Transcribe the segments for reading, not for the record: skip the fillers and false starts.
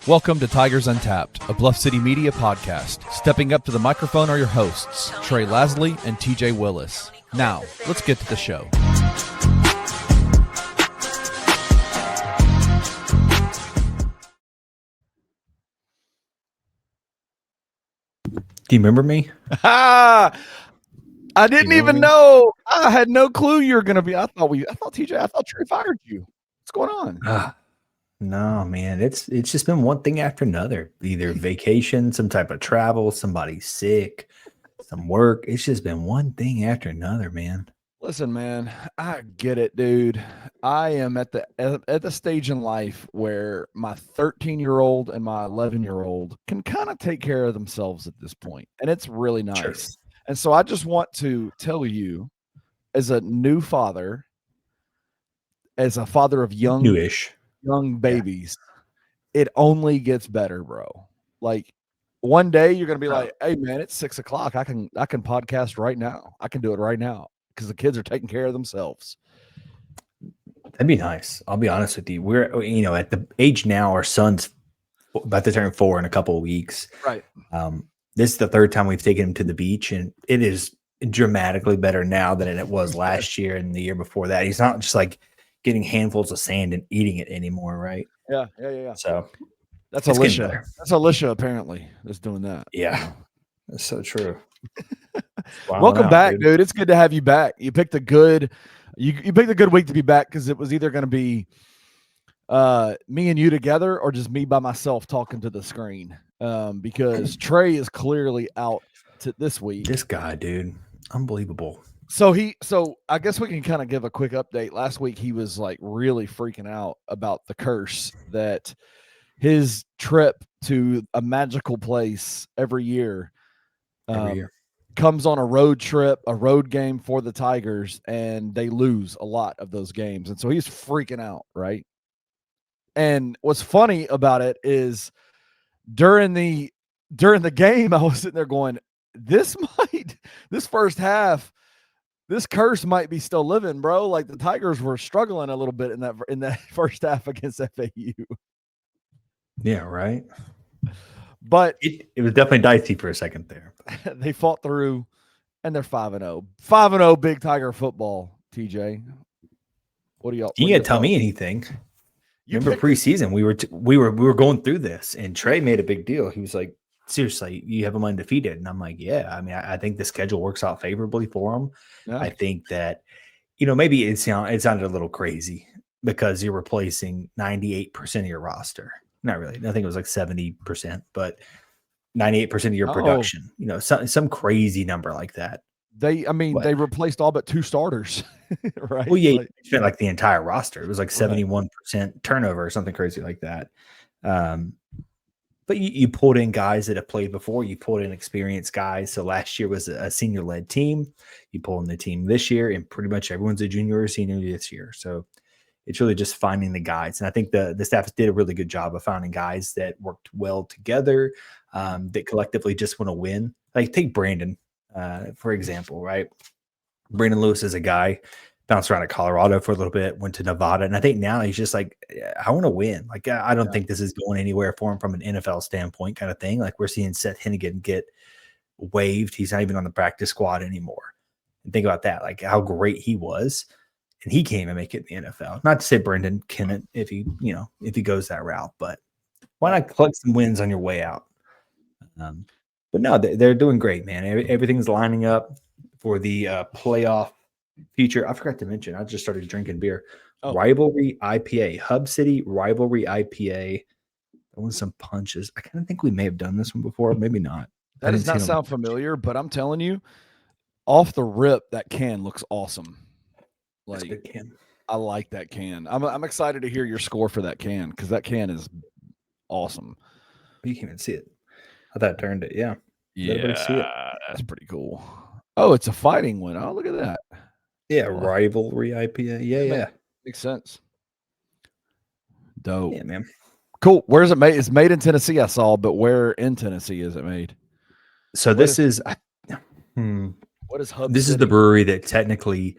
Welcome to Tigers Untapped, a Bluff City media podcast. Stepping up to the microphone are your hosts, Trey Lasley and TJ Willis. Now, let's get to the show. Do you remember me? I didn't even know. I had no clue you were going to be. I thought Trey fired you. What's going on? No, man. It's just been one thing after another. Either vacation, some type of travel, somebody sick, some work. It's just been one thing after another, man. Listen, man, I get it, dude. I am at the stage in life where my 13-year-old and my 11-year-old can kind of take care of themselves at this point, and it's really nice. Sure. And so I just want to tell you, as a new father, as a father of young babies, it only gets better, bro. Like, one day you're gonna be like, "Hey, man, it's 6 o'clock. I can podcast right now. I can do it right now." Because the kids are taking care of themselves. That'd be nice. I'll be honest with you. We're, at the age now, our son's about to turn 4 in a couple of weeks. Right. This is the third time we've taken him to the beach, and it is dramatically better now than it was last year and the year before that. He's not just like getting handfuls of sand and eating it anymore, right? Yeah. So that's Alicia. That's Alicia, apparently, that's doing that. Yeah, that's so true. Welcome back, dude. It's good to have you back. You picked a good week to be back, because it was either going to be me and you together or just me by myself talking to the screen, because Trey is clearly out this week. This guy, dude, unbelievable. So I guess we can kind of give a quick update. Last week he was like really freaking out about the curse that his trip to a magical place every year comes on a road trip, a road game for the Tigers, and they lose a lot of those games. And so he's freaking out, right? And what's funny about it is during the game, I was sitting there going, this first half, this curse might be still living, bro. Like, the Tigers were struggling a little bit in that first half against FAU. Yeah, right. But it was definitely dicey for a second there. They fought through, and they're 5-0. 5-0 Big Tiger football, TJ. What do y'all? You can't tell me anything. Remember preseason, we were going through this, and Trey made a big deal. He was like, "Seriously, you have them undefeated," and I'm like, "Yeah." I mean, I think the schedule works out favorably for them. Yeah. I think that, maybe it sounded a little crazy because you're replacing 98% of your roster. Not really. I think it was like 70%, but 98% of your production. Some crazy number like that. They replaced all but 2 starters, right? Well, yeah, spent like the entire roster. It was like 71% turnover or something crazy like that. But you pulled in guys that have played before. You pulled in experienced guys. So last year was a senior-led team. You pull in the team this year, and pretty much everyone's a junior or senior this year. So it's really just finding the guys. And I think the staff did a really good job of finding guys that worked well together, that collectively just want to win. Like, take Brandon, for example, right? Brandon Lewis is a guy, bounced around at Colorado for a little bit, went to Nevada. And I think now he's just like, I want to win. Like, I don't think this is going anywhere for him from an NFL standpoint kind of thing. Like, we're seeing Seth Hennigan get waived. He's not even on the practice squad anymore. And think about that, like how great he was. And he can't even make it in the NFL. Not to say Brendan couldn't if he goes that route, but why not collect some wins on your way out? But no, they're doing great, man. Everything's lining up for the playoff future. I forgot to mention, I just started drinking beer. Rivalry IPA, Hub City Rivalry IPA. That was some punches. I kind of think we may have done this one before, maybe not. That does not sound familiar, but I'm telling you, off the rip, that can looks awesome. Like, good can. I like that can. I'm excited to hear your score for that can, because that can is awesome. You can't even see it. I thought I turned it. Yeah. Yeah, see it. That's pretty cool. Oh, it's a fighting one. Oh, look at that. Yeah, Rivalry IPA. Yeah. Makes sense. Dope. Yeah, man. Cool. Where is it made? It's made in Tennessee, I saw, but where in Tennessee is it made? So what is Hub This City? Is the brewery that technically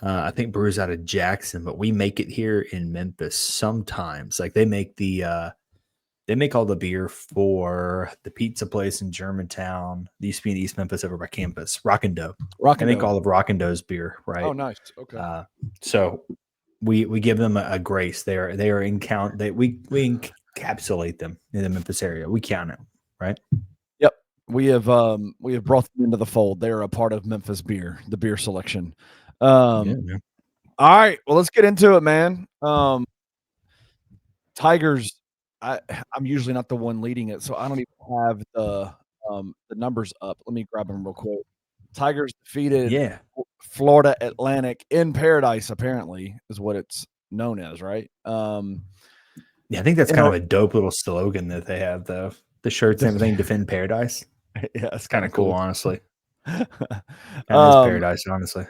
I think brews out of Jackson, but we make it here in Memphis sometimes. Like, they make the They make all the beer for the pizza place in Germantown. They used to be in East Memphis over by campus. Rock and Dough. Rock They and make Dough. all of Rock and Dough's beer, Oh, right? nice. Okay. So we give them a grace. They are in count. We encapsulate them in the Memphis area. We count it, right? Yep. We have brought them into the fold. They are a part of Memphis beer, the beer selection. Yeah, All right. Well, let's get into it, man. Tigers. I'm usually not the one leading it, so I don't even have the numbers up. Let me grab them real quick. Tigers defeated yeah. Florida Atlantic in Paradise. Apparently, is what it's known as, right? Yeah, I think that's kind of a dope little slogan that they have, though. The shirts and everything, defend paradise. Yeah, it's kind of cool, honestly. Kind of is paradise, honestly.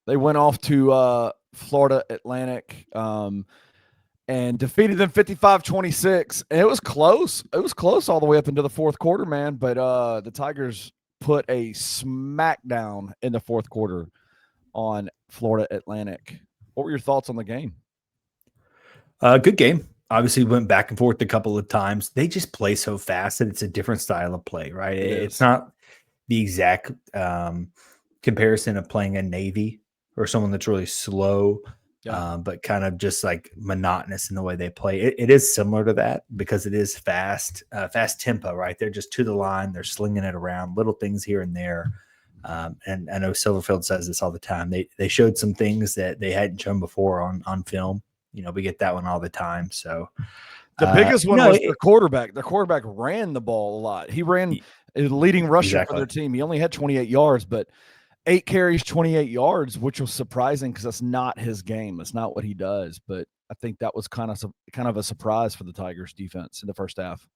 They went off to Florida Atlantic and defeated them 55-26. And it was close. It was close all the way up into the fourth quarter, man. But the Tigers put a smackdown in the fourth quarter on Florida Atlantic. What were your thoughts on the game? Good game. Obviously, went back and forth a couple of times. They just play so fast that it's a different style of play, right? It's not the exact comparison of playing a Navy or someone that's really slow, but kind of just like monotonous in the way they play. It is similar to that because it is fast tempo, right? They're just to the line. They're slinging it around, little things here and there. And I know Silverfield says this all the time. They showed some things that they hadn't shown before on film. We get that one all the time. So the biggest one was their quarterback. Their quarterback ran the ball a lot. He ran the leading rusher for their team. He only had 28 yards, but 8 carries, 28 yards, which was surprising because that's not his game. It's not what he does. But I think that was kind of a surprise for the Tigers defense in the first half.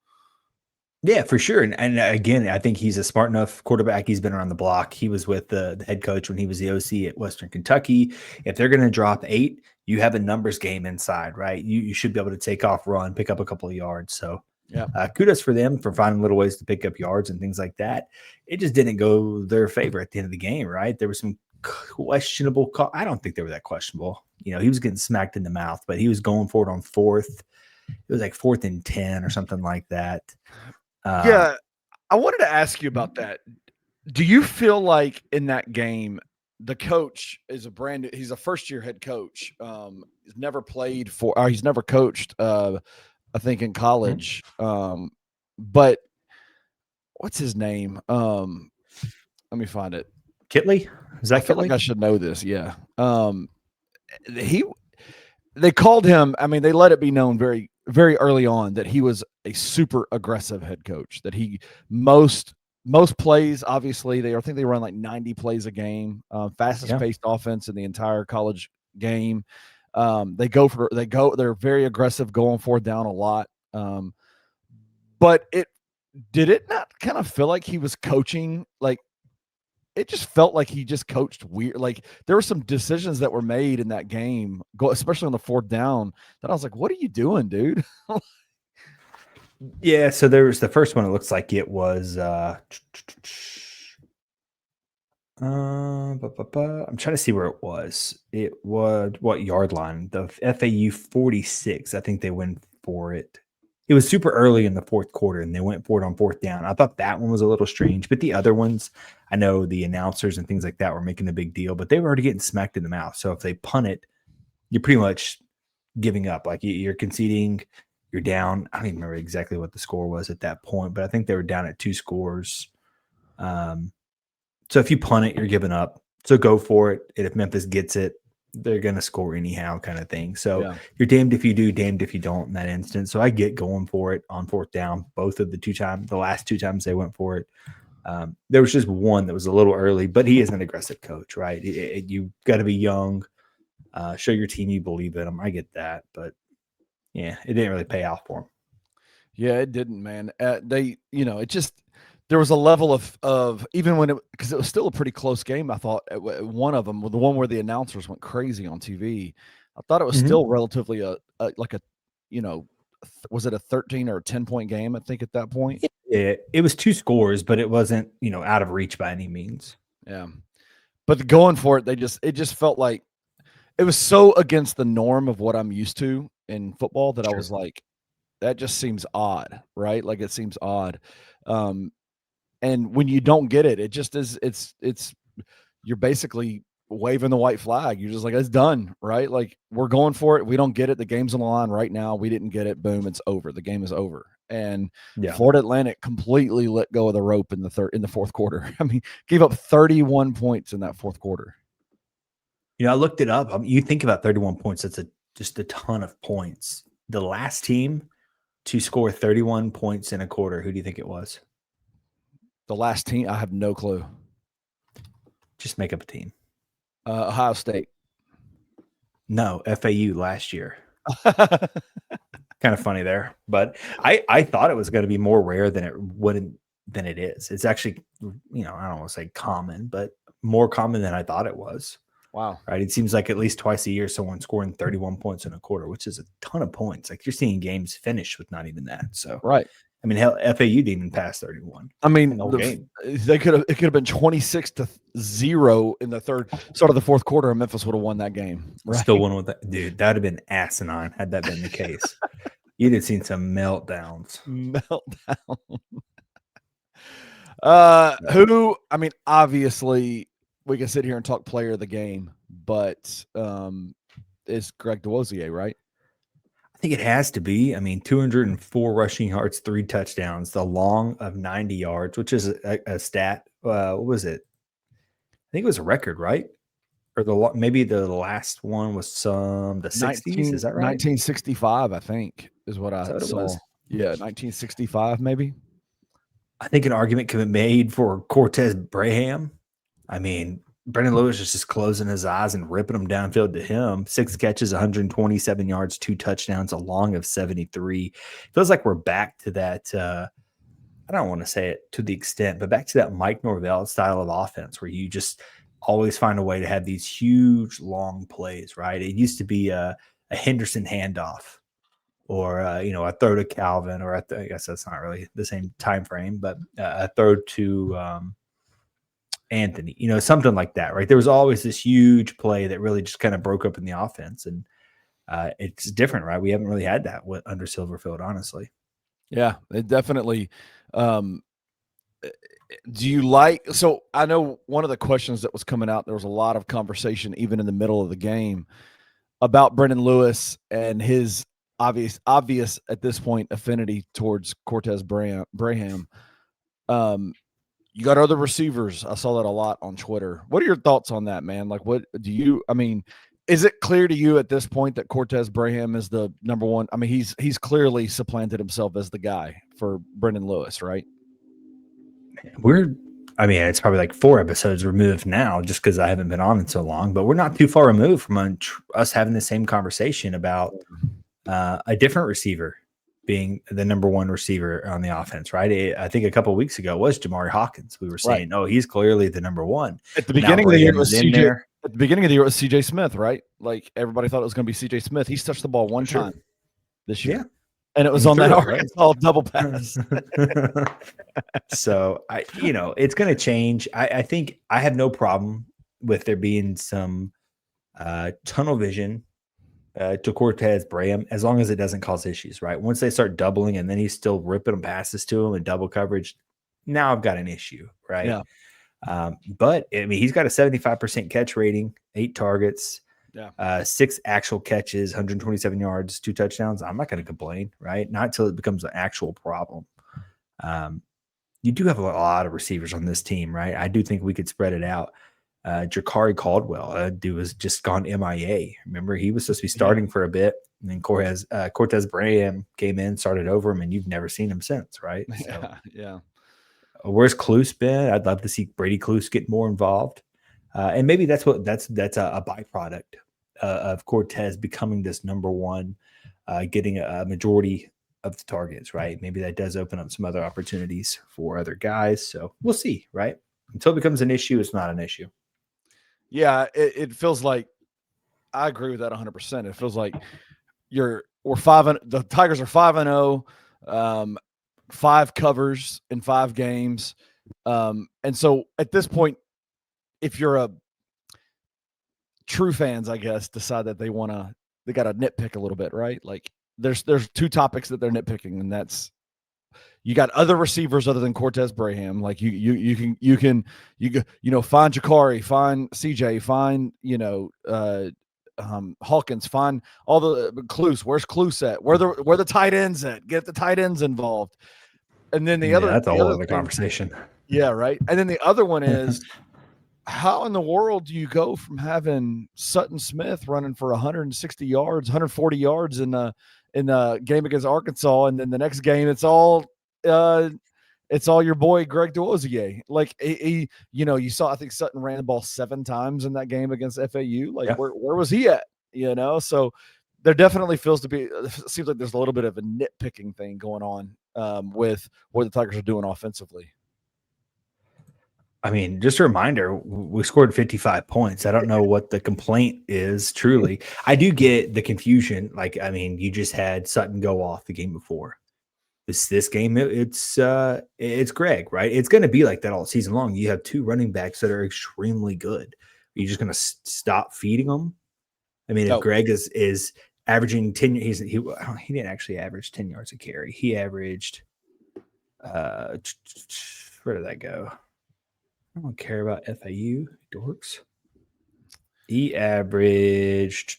Yeah, for sure. And again, I think he's a smart enough quarterback. He's been around the block. He was with the head coach when he was the OC at Western Kentucky. If they're going to drop 8, you have a numbers game inside, right? You should be able to take off, run, pick up a couple of yards. So yeah, kudos for them for finding little ways to pick up yards and things like that. It just didn't go their favor at the end of the game, right? There was some questionable call. I don't think they were that questionable. He was getting smacked in the mouth, but he was going for it on 4th. It was like 4th and 10 or something like that. Yeah, I wanted to ask you about that. Do you feel like in that game, the coach is he's a first-year head coach. He's never played he's never coached, I think in college. But what's his name? Let me find it. Kitley? Is that I feel like I should know this. Yeah. They called him. I mean, they let it be known very, very early on that he was a super aggressive head coach. That he most plays, obviously, I think they run like 90 plays a game, fastest paced offense in the entire college game. They're very aggressive, going for it down a lot. But did it not kind of feel like he was coaching like? It just felt like he just coached weird. Like there were some decisions that were made in that game, especially on the 4th down, that I was like, "What are you doing, dude?" Yeah. So there was the first one. It looks like it was. I'm trying to see where it was. It was what yard line? The FAU 46. I think they went for it. It was super early in the 4th quarter, and they went for it on 4th down. I thought that one was a little strange, but the other ones, I know the announcers and things like that were making a big deal, but they were already getting smacked in the mouth. So if they punt it, you're pretty much giving up. Like you're conceding, you're down. I don't even remember exactly what the score was at that point, but I think they were down at 2 scores. So if you punt it, you're giving up. So go for it. And if Memphis gets it, they're going to score anyhow kind of thing. So you're damned if you do, damned if you don't in that instance. So I get going for it on 4th down. Both of the last 2 times they went for it. There was just one that was a little early, but he is an aggressive coach, right? You got to be young, show your team you believe in them. I get that, but yeah, it didn't really pay off for him. Yeah, it didn't, man. It just, there was a level of even when because it was still a pretty close game. I thought one of them, the one where the announcers went crazy on TV, I thought it was still relatively was it a 13 or a 10-point game? I think at that point. Yeah, it was 2 scores, but it wasn't out of reach by any means. Yeah, but going for it, it just felt like it was so against the norm of what I'm used to in football that I was like, that just seems odd, right? Like it seems odd. And when you don't get it, it just is. It's you're basically waving the white flag. You're just like, it's done, right? Like we're going for it. We don't get it. The game's on the line right now. We didn't get it. Boom, it's over. The game is over. And Florida Atlantic completely let go of the rope in the fourth quarter. I mean, gave up 31 points in that fourth quarter. I looked it up. You think about 31 points. That's just a ton of points. The last team to score 31 points in a quarter, who do you think it was? The last team, I have no clue. Just make up a team. Ohio State. No, FAU last year. Kind of funny there, but I thought it was going to be more rare than it is. It's actually, I don't want to say common, but more common than I thought it was. Wow. Right. It seems like at least twice a year, someone scoring 31 points in a quarter, which is a ton of points. Like you're seeing games finish with not even that. So, right. I mean, hell, FAU didn't even pass 31. I mean, it could have been 26-0 in the start of the fourth quarter, and Memphis would have won that game. Right? Still won with that, dude. That would have been asinine had that been the case. You'd have seen some meltdowns. Who? I mean, obviously, we can sit here and talk player of the game, but it's Greg DeWosier, right? I think it has to be. I mean, 204 rushing yards, 3 touchdowns, the long of 90 yards, which is a stat. What was it? I think it was a record, right? Or maybe the last one was the 60s. Is that right? 1965, I think, is what I saw. Yeah, 1965, maybe. I think an argument can be made for Cortez Braham. I mean, Brendan Lewis is just closing his eyes and ripping them downfield to him. 6 catches, 127 yards, 2 touchdowns, a long of 73. Feels like we're back to that. I don't want to say it to the extent, but back to that Mike Norvell style of offense where you just always find a way to have these huge, long plays, right? It used to be a Henderson handoff or, a throw to Calvin, or I guess that's not really the same time frame, but a throw to Anthony, something like that, right? There was always this huge play that really just kind of broke up in the offense, and it's different, right? We haven't really had that under Silverfield, honestly. Yeah, it definitely. Do you like? So I know one of the questions that was coming out, there was a lot of conversation even in the middle of the game about Brendan Lewis and his obvious at this point affinity towards Cortez Braham. You got other receivers. I saw that a lot on Twitter. What are your thoughts on that, man? Like, what do you? I mean, is it clear to you at this point that Cortez Braham is the number one? I mean, he's clearly supplanted himself as the guy for Brendan Lewis, right? It's probably like 4 episodes removed now just because I haven't been on in so long, but we're not too far removed from us having the same conversation about a different receiver being the number one receiver on the offense, right? I think a couple of weeks ago was Jamari Hawkins. We were saying, right. Oh, he's clearly the number one. At the beginning of the year, it was CJ. At the beginning of the year, it was CJ Smith, right? Like everybody thought it was going to be CJ Smith. He's touched the ball one time this year. Yeah. And it was on that Arkansas double pass. So it's going to change. I think I have no problem with there being some tunnel vision to Cortez Braham, as long as it doesn't cause issues, right? Once they start doubling and then he's still ripping them passes to him in double coverage, now I've got an issue, right? Yeah. But I mean, he's got a 75% catch rating, 8 targets, 6 actual catches, 127 yards, 2 touchdowns. I'm not going to complain, right? Not until it becomes an actual problem. You do have a lot of receivers on this team, right? I do think we could spread it out. Jakari Caldwell, dude was just gone MIA. Remember, he was supposed to be starting for a bit, and then Cortez Braham came in, started over him, and you've never seen him since, right? So, yeah. Where's Cluse been? I'd love to see Brady Cluse get more involved, and maybe that's a byproduct of Cortez becoming this number one, getting a majority of the targets, right? Maybe that does open up some other opportunities for other guys. So we'll see, right? Until it becomes an issue, it's not an issue. Yeah, it feels like I agree with that 100%. It feels like the Tigers are 5-0, 5 covers in 5 games. And so at this point, if you're a true fans, I guess, decide that they got to nitpick a little bit, right? Like there's two topics that they're nitpicking, and that's you got other receivers other than Cortez Braham. Like you can find Jakari, find CJ, find Hawkins, find all the Cluse. Where's Cluse at? Where the tight ends at? Get the tight ends involved. And then that's a whole other thing, conversation. Yeah, right. And then the other one is how in the world do you go from having Sutton Smith running for 160 yards, 140 yards in a game against Arkansas, and then the next game it's all your boy Greg Duozier. Like you saw, I think Sutton ran the ball 7 times in that game against FAU. Like where was he at? So there definitely seems like there's a little bit of a nitpicking thing going on with what the Tigers are doing offensively. I mean, just a reminder, we scored 55 points. I don't know what the complaint is, truly. I do get the confusion. Like, I mean, you just had Sutton go off the game before. This game, it's Greg, right? It's going to be like that all season long. You have 2 running backs that are extremely good. Are you just going to stop feeding them? I mean, if Greg is averaging 10, he didn't actually average 10 yards a carry. He averaged, where did that go? I don't care about FAU, dorks. He averaged,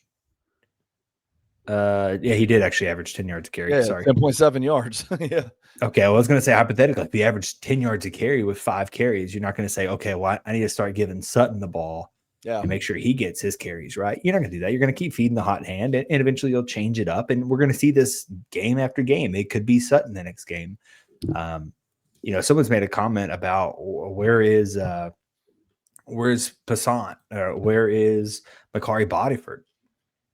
he did actually average 10 yards a carry. Yeah, sorry. 10.7 yards. Yeah. Okay, I was going to say hypothetically, if he averaged 10 yards a carry with 5 carries, you're not going to say, okay, well, I need to start giving Sutton the ball and make sure he gets his carries, right? You're not going to do that. You're going to keep feeding the hot hand, and eventually you'll change it up, and we're going to see this game after game. It could be Sutton the next game. Someone's made a comment about where's Passant, or where is Makari Bodyford?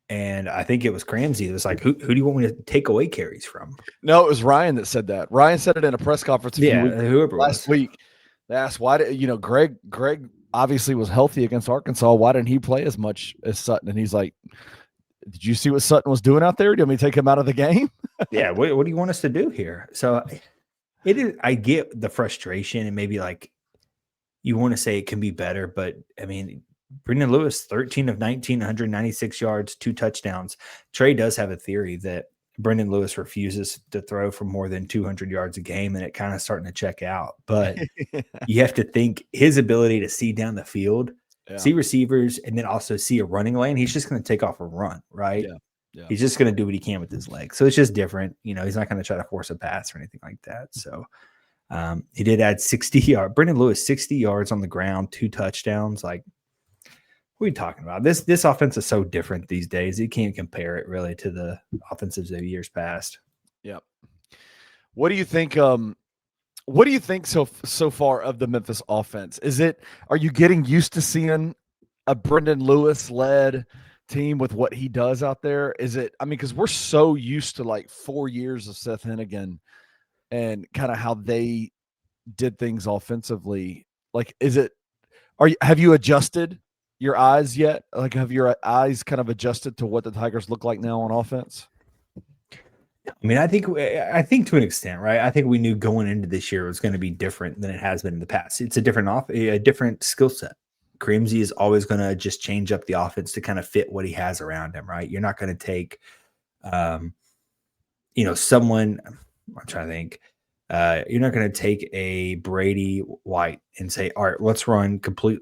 And I think it was Cramsey. It was like, who do you want me to take away carries from? No, it was Ryan that said that. Ryan said it in a press conference last week. They asked why did Greg obviously was healthy against Arkansas. Why didn't he play as much as Sutton? And he's like, did you see what Sutton was doing out there? Do you want me to take him out of the game? Yeah. What do you want us to do here? So it is. I get the frustration, and maybe like you want to say it can be better, but I mean, Brendan Lewis, 13 of 19, 196 yards, 2 touchdowns. Trey does have a theory that Brendan Lewis refuses to throw for more than 200 yards a game, and it kind of starting to check out. But you have to think his ability to see down the field, see receivers, and then also see a running lane. He's just going to take off and run, right? Yeah. He's just going to do what he can with his legs. So it's just different. He's not going to try to force a pass or anything like that. So he did add 60 yards. Brendan Lewis, 60 yards on the ground, 2 touchdowns. Like, what are you talking about? This offense is so different these days. You can't compare it really to the offensives of years past. Yep. What do you think? What do you think so far of the Memphis offense? Are you getting used to seeing a Brendan Lewis led team with what he does out there? Because we're so used to like 4 years of Seth Hennigan and kind of how they did things offensively. Like, have you adjusted your eyes yet? Like, have your eyes kind of adjusted to what the Tigers look like now on offense? I mean, I think to an extent, right? I think we knew going into this year it was going to be different than it has been in the past. It's a different skill set. Crimsey is always going to just change up the offense to kind of fit what he has around him, right? You're not going to take, someone. I'm trying to think. You're not going to take a Brady White and say, all right, let's run complete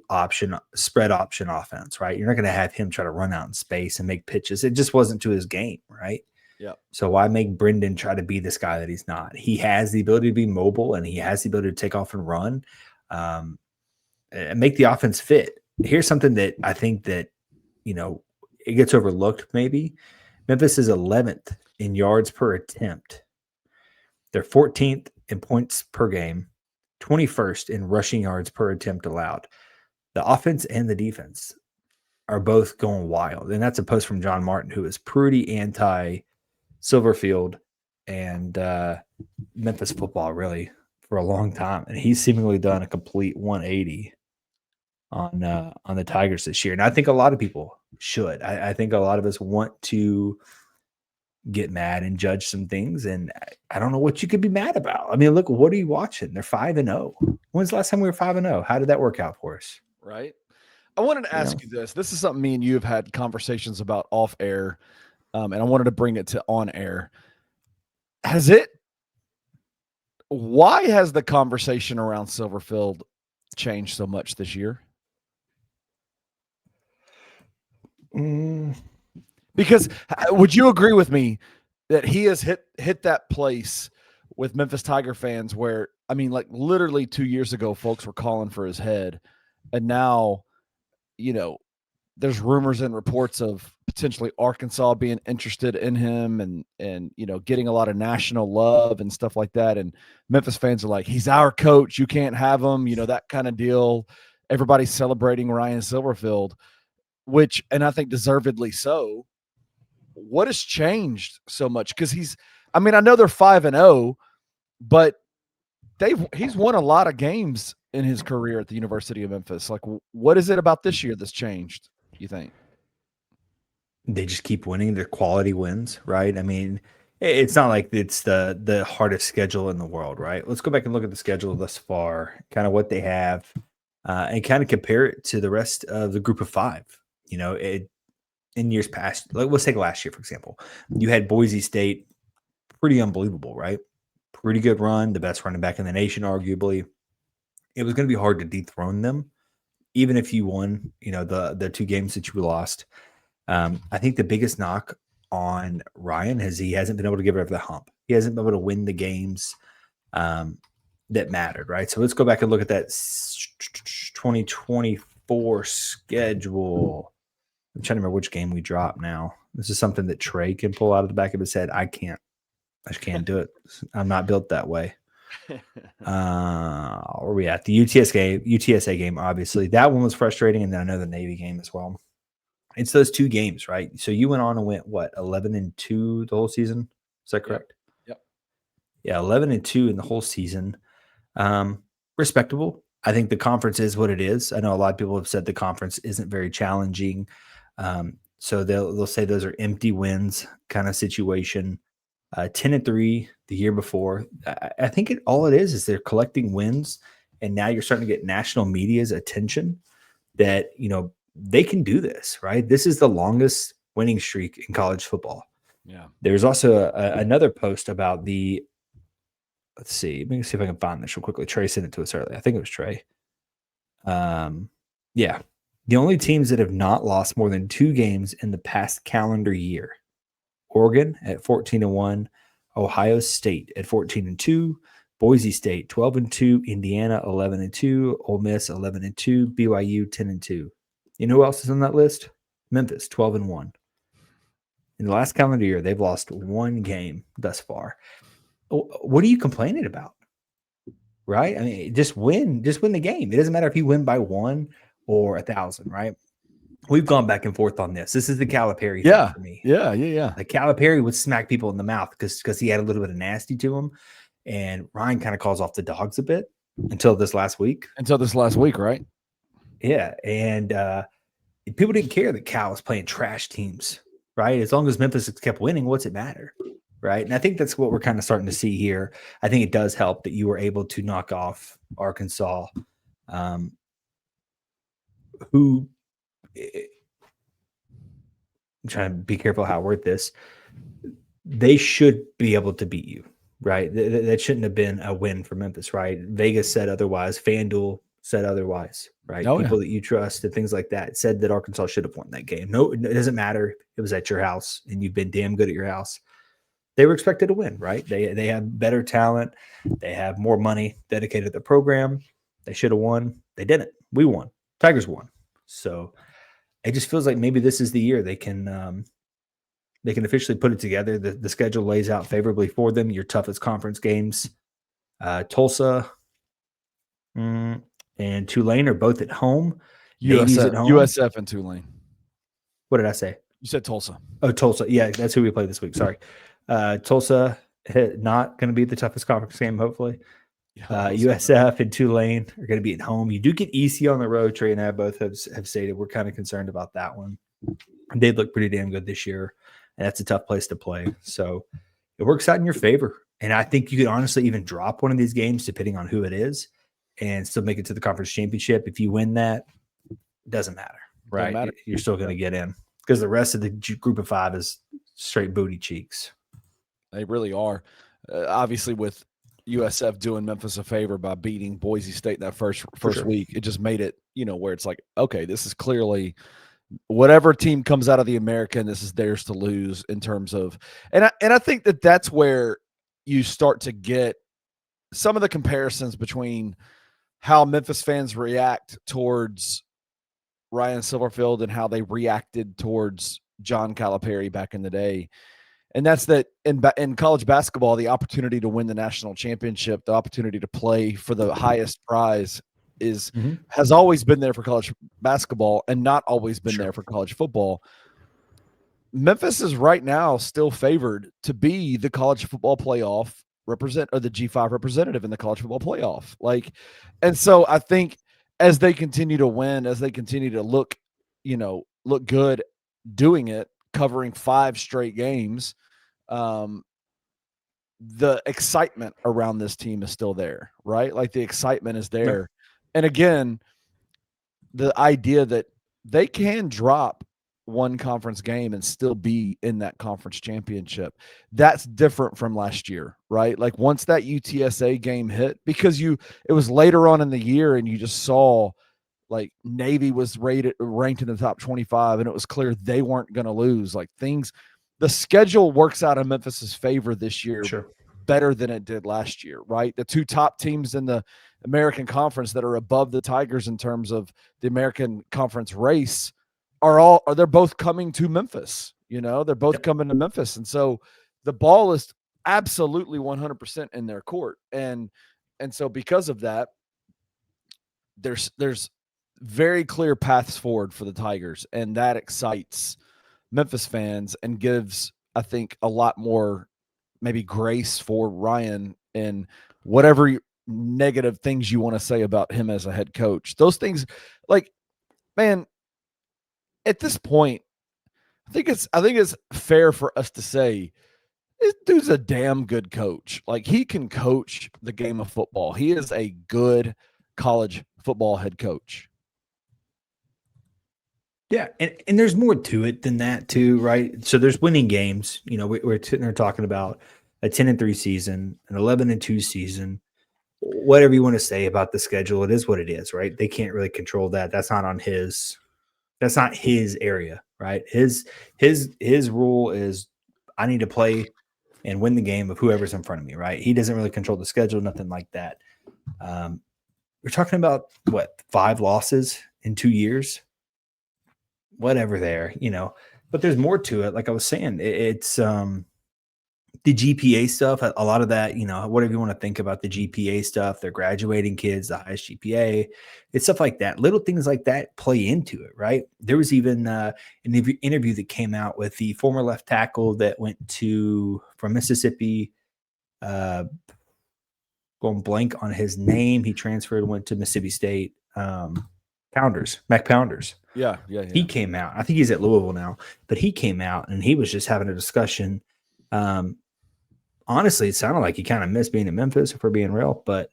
spread option offense, right? You're not going to have him try to run out in space and make pitches. It just wasn't to his game, right? Yeah. So why make Brendan try to be this guy that he's not? He has the ability to be mobile, and he has the ability to take off and run, and make the offense fit. Here's something that I think that, it gets overlooked maybe. Memphis is 11th in yards per attempt. They're 14th in points per game, 21st in rushing yards per attempt allowed. The offense and the defense are both going wild. And that's a post from John Martin, who is pretty anti-Silverfield and Memphis football, really, for a long time. And he's seemingly done a complete 180 on the Tigers this year. And I think a lot of people should. I think a lot of us want to get mad and judge some things, and I don't know what you could be mad about. I mean, look, what are you watching? They're 5-0. When's the last time we were 5-0? How did that work out for us? Right. I wanted to ask you this. This is something me and you have had conversations about off air. and I wanted to bring it to on air. Why has the conversation around Silverfield changed so much this year? Because would you agree with me that he has hit that place with Memphis Tiger fans where, I mean, like literally 2 years ago, folks were calling for his head, and now, there's rumors and reports of potentially Arkansas being interested in him and getting a lot of national love and stuff like that. And Memphis fans are like, he's our coach, you can't have him, that kind of deal. Everybody's celebrating Ryan Silverfield, and I think deservedly so. What has changed so much? Because I know they're 5-0, but he's won a lot of games in his career at the University of Memphis. Like, what is it about this year that's changed, you think? They just keep winning. Their quality wins, right? I mean, it's not like it's the hardest schedule in the world, right? Let's go back and look at the schedule thus far, kind of what they have, and kind of compare it to the rest of the group of five. In years past, like let's take last year, for example. You had Boise State, pretty unbelievable, right? Pretty good run, the best running back in the nation, arguably. It was going to be hard to dethrone them, even if you won, the 2 games that you lost. I think the biggest knock on Ryan is he hasn't been able to get over the hump. He hasn't been able to win the games that mattered, right? So let's go back and look at that 2024 schedule. I'm trying to remember which game we dropped now. This is something that Trey can pull out of the back of his head. I just can't do it. I'm not built that way. Where are we at? The UTSA game, obviously. That one was frustrating, and then I know the Navy game as well. It's those 2 games, right? So you went on and went, 11-2 the whole season? Is that correct? Yep. Yeah, 11-2 in the whole season. Respectable. I think the conference is what it is. I know a lot of people have said the conference isn't very challenging. So they'll say those are empty wins kind of situation. 10-3 the year before. I think all it is they're collecting wins, and now you're starting to get national media's attention that, they can do this, right? This is the longest winning streak in college football. Yeah. There's also another post about let's see. Let me see if I can find this real quickly. Trey sent it to us earlier. I think it was Trey. Yeah. The only teams that have not lost more than 2 games in the past calendar year: Oregon at 14-1, Ohio State at 14-2, Boise State 12-2, Indiana 11-2, Ole Miss 11-2, BYU 10-2. You know who else is on that list? Memphis 12-1. In the last calendar year, they've lost 1 game thus far. What are you complaining about? Right? I mean, just win the game. It doesn't matter if you win by 1 or 1,000, right? We've gone back and forth on this. This is the Calipari thing for me. Yeah. Like Calipari would smack people in the mouth because he had a little bit of nasty to him, and Ryan kind of calls off the dogs a bit until this last week. Right? Yeah, and people didn't care that Cal was playing trash teams, right? As long as Memphis kept winning, what's it matter, right? And I think that's what we're kind of starting to see here. I think it does help that you were able to knock off Arkansas, who I'm trying to be careful how I word this. They should be able to beat you, right? That shouldn't have been a win for Memphis, right? Vegas said otherwise. FanDuel said otherwise, right? People that you trust and things like that said that Arkansas should have won that game. No, it doesn't matter. It was at your house, and you've been damn good at your house. They were expected to win, right? They have better talent. They have more money dedicated to the program. They should have won. They didn't. We won. Tigers won. So it just feels like maybe this is the year they can officially put it together. The schedule lays out favorably for them. Your toughest conference games, Tulsa and Tulane are both at home. Navy's at home. USF and Tulane. What did I say? You said Tulsa. Oh, Tulsa. Yeah, that's who we play this week. Sorry. Tulsa not going to be the toughest conference game, hopefully. USF and Tulane are going to be at home. You do get EC on the road. Trey and I both have stated we're kind of concerned about that one. They look pretty damn good this year, and that's a tough place to play. So it works out in your favor. And I think you could honestly even drop one of these games, depending on who it is, and still make it to the conference championship. If you win that, it doesn't matter, right? You're still going to get in because the rest of the group of 5 is straight booty cheeks. They really are. Obviously, with USF doing Memphis a favor by beating Boise State in that first sure. week, it just made it, where it's like, okay, this is clearly whatever team comes out of the American, this is theirs to lose in terms of, and I think that's where you start to get some of the comparisons between how Memphis fans react towards Ryan Silverfield and how they reacted towards John Calipari back in the day. And that's that in college basketball, the opportunity to win the national championship, the opportunity to play for the highest prize has always been there for college basketball and not always been there for college football. Memphis is right now still favored to be the college football playoff or the G5 representative in the college football playoff. And so I think as they continue to win, as they continue to look good doing it, covering 5 straight games, the excitement around this team is still there, right? Like the excitement is there. Yeah. And again, the idea that they can drop one conference game and still be in that conference championship, that's different from last year, right? Like once that UTSA game hit, because it was later on in the year and you just saw like Navy was ranked in the top 25 and it was clear they weren't going to lose. Like the schedule works out in Memphis's favor this year better than it did last year, right? The 2 top teams in the American Conference that are above the Tigers in terms of the American Conference race they're both coming to Memphis. They're both coming to Memphis. And so the ball is absolutely 100% in their court. And so because of that, there's very clear paths forward for the Tigers, and that excites Memphis fans and gives, I think, a lot more maybe grace for Ryan and whatever negative things you want to say about him as a head coach. Those things, like, man, at this point, I think it's fair for us to say this dude's a damn good coach. Like, he can coach the game of football. He is a good college football head coach. Yeah, and there's more to it than that too, right? So there's winning games. We're sitting there talking about a 10-3 season, an 11-2 season, whatever you want to say about the schedule. It is what it is, right? They can't really control that. That's not his area, right? His rule is I need to play and win the game of whoever's in front of me, right? He doesn't really control the schedule, nothing like that. We're talking about 5 losses in 2 years. Whatever there, but there's more to it. Like I was saying, it's the GPA stuff, a lot of that, whatever you want to think about the GPA stuff, they're graduating kids, the highest GPA, it's stuff like that. Little things like that play into it, right? There was even an interview that came out with the former left tackle that went from Mississippi, going blank on his name. He transferred, went to Mississippi State, Mac Pounders. Yeah. He came out. I think he's at Louisville now, but he came out and he was just having a discussion. Honestly, it sounded like he kind of missed being in Memphis, if we're being real, but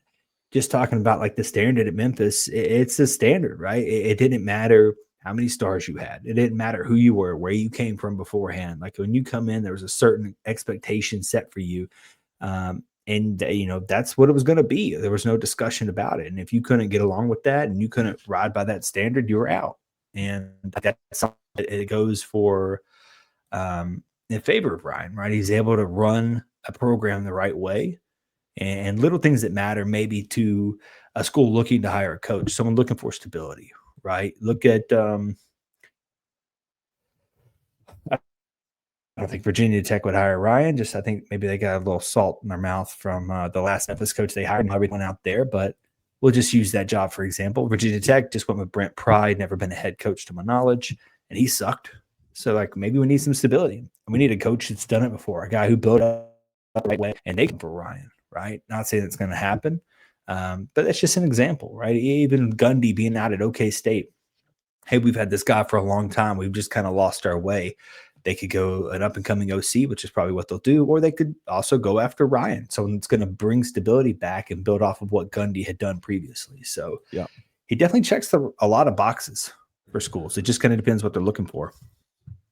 just talking about like the standard at Memphis, it's the standard, right? It didn't matter how many stars you had. It didn't matter who you were, where you came from beforehand. Like when you come in, there was a certain expectation set for you. And that's what it was going to be. There was no discussion about it. And if you couldn't get along with that and you couldn't ride by that standard, you were out. And that's something it goes for in favor of Ryan, right? He's able to run a program the right way, and little things that matter maybe to a school looking to hire a coach, someone looking for stability, right? Look at I don't think Virginia Tech would hire Ryan. I think maybe they got a little salt in their mouth from the last Memphis coach they hired, everyone out there, but we'll just use that job for example. Virginia Tech just went with Brent Pry, never been a head coach to my knowledge, and he sucked. So like maybe we need some stability. We need a coach that's done it before, a guy who built up the right way, and they can for Ryan, right? Not saying it's going to happen, but that's just an example, right? Even Gundy being out at OK State. Hey, we've had this guy for a long time. We've just kind of lost our way. They could go an up-and-coming OC, which is probably what they'll do, or they could also go after Ryan. Someone that's going to bring stability back and build off of what Gundy had done previously. So yeah, he definitely checks a lot of boxes for schools. It just kind of depends what they're looking for.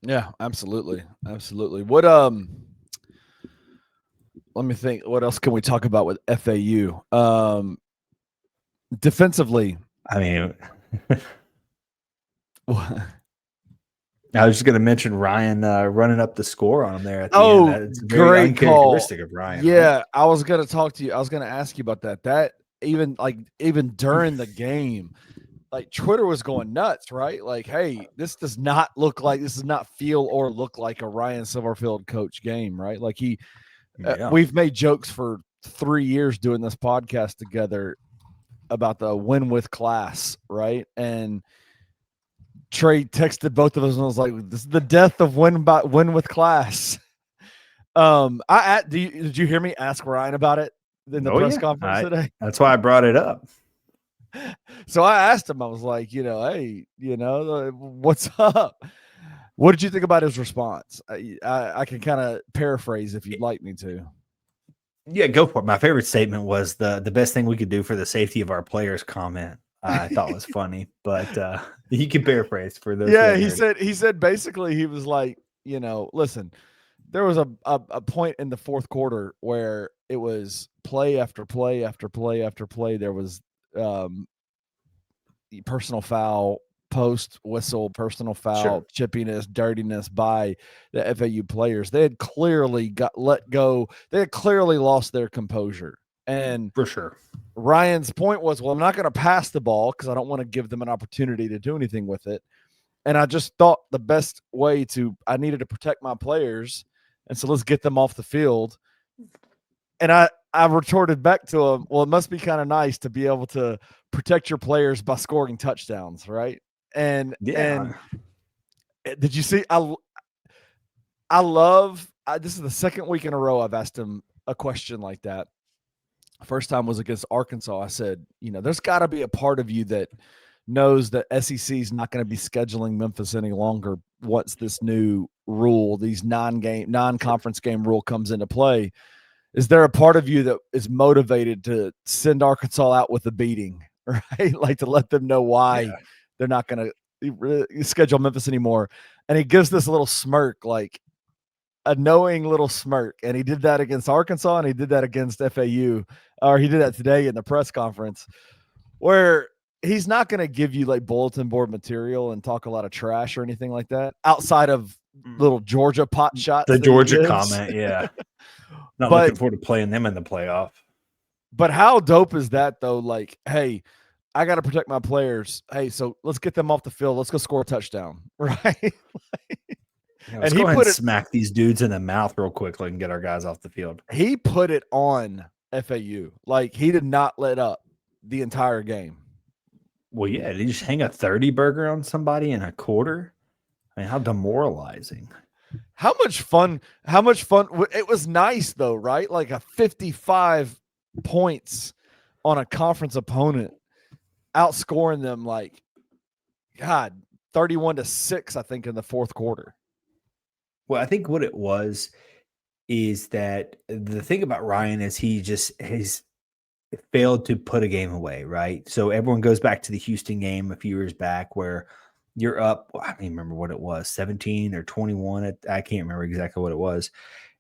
Yeah, absolutely. Absolutely. What let me think. What else can we talk about with FAU? Defensively. I mean, I was just going to mention Ryan running up the score on him there at the end. Oh, That's very great call. uncharacteristic of Ryan, right? Yeah, I was gonna talk to you. I was gonna ask you about that. That even during the game, like Twitter was going nuts, right? Like, hey, this does not feel or look like a Ryan Silverfield coach game, right? Like Yeah, we've made jokes for 3 years doing this podcast together about the win with class, right? And Trey texted both of us and was like, "This is the death of win with class." Did you hear me ask Ryan about it in the oh press yeah, conference today? that's why I brought it up. So I asked him, I was like, hey, what's up? What did you think about his response? I can kind of paraphrase if you'd like me to. Yeah, go for it. My favorite statement was the best thing we could do for the safety of our players comment. I thought was funny, but you can paraphrase for those who Yeah, hadn't heard it. he said basically he was like, listen, there was a point in the fourth quarter where it was play after play after play after play. There was um, personal foul, post whistle, personal foul, Sure, chippiness, dirtiness by the FAU players. They had clearly got let go. They had clearly lost their composure. And for sure. Ryan's point was, well, I'm not going to pass the ball because I don't want to give them an opportunity to do anything with it. And I just thought the best way I needed to protect my players. And so let's get them off the field. And I retorted back to him, well, it must be kind of nice to be able to protect your players by scoring touchdowns, right? And Yeah, did you see? I love. This is the second week in a row I've asked him a question like that. First time was against Arkansas. I said, there's got to be a part of you that knows that SEC is not going to be scheduling Memphis any longer once this new rule, these non-conference game rule comes into play. Is there a part of you that is motivated to send Arkansas out with a beating, right? Like to let them know why yeah. they're not going to schedule Memphis anymore? And he gives this little smirk, like a knowing little smirk. And he did that against Arkansas and he did that against FAU, or he did that today in the press conference where he's not going to give you like bulletin board material and talk a lot of trash or anything like that outside of little Georgia pot shots The that he Georgia gives. comment, yeah. Not But looking forward to playing them in the playoff. But how dope is that though? Like, hey, I got to protect my players. Hey, so let's get them off the field. Let's go score a touchdown, right? Yeah, let's And go ahead and smack these dudes in the mouth real quickly and get our guys off the field. He put it on FAU. Like he did not let up the entire game. Well, yeah, did you just hang a 30 burger on somebody in a quarter? I mean, how demoralizing. How much fun it was nice though, right? Like a 55 points on a conference opponent, outscoring them like God, 31-6, I think, in the fourth quarter. Well, I think what it was is that the thing about Ryan is he just has failed to put a game away, right? So everyone goes back to the Houston game a few years back where you're up, I don't even remember what it was, 17 or 21. I can't remember exactly what it was.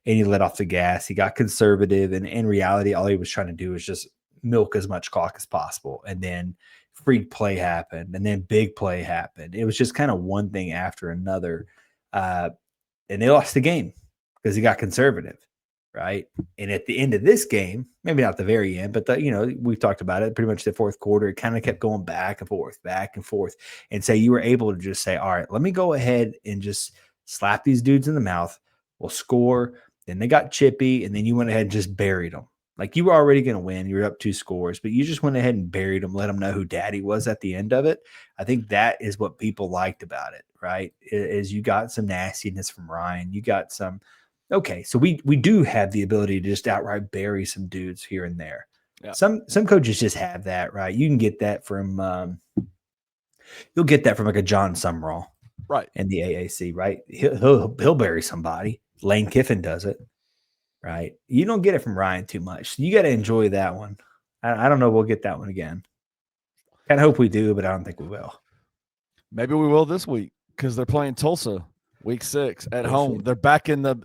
And he let off the gas. He got conservative. And in reality, all he was trying to do was just milk as much clock as possible. And then freak play happened. And then big play happened. It was just kind of one thing after another. And they lost the game because he got conservative, right? And at the end of this game, maybe not the very end, but we've talked about it pretty much the fourth quarter. It kind of kept going back and forth. And so you were able to just say, all right, let me go ahead and just slap these dudes in the mouth. We'll score. Then they got chippy, and then you went ahead and just buried them. Like you were already going to win. You were up 2 scores, but you just went ahead and buried them, let them know who daddy was at the end of it. I think that is what people liked about it, right? Is you got some nastiness from Ryan. You got some, okay, so we do have the ability to just outright bury some dudes here and there. Yeah. Some coaches just have that, right? You can get that from you'll get that from like a John Sumrall, right, in the AAC, right? He'll bury somebody. Lane Kiffin does it, right? You don't get it from Ryan too much. You got to enjoy that one. I don't know. We'll get that one again. Kind of hope we do, but I don't think we will. Maybe we will this week because they're playing Tulsa Week 6 at home. Silverfield.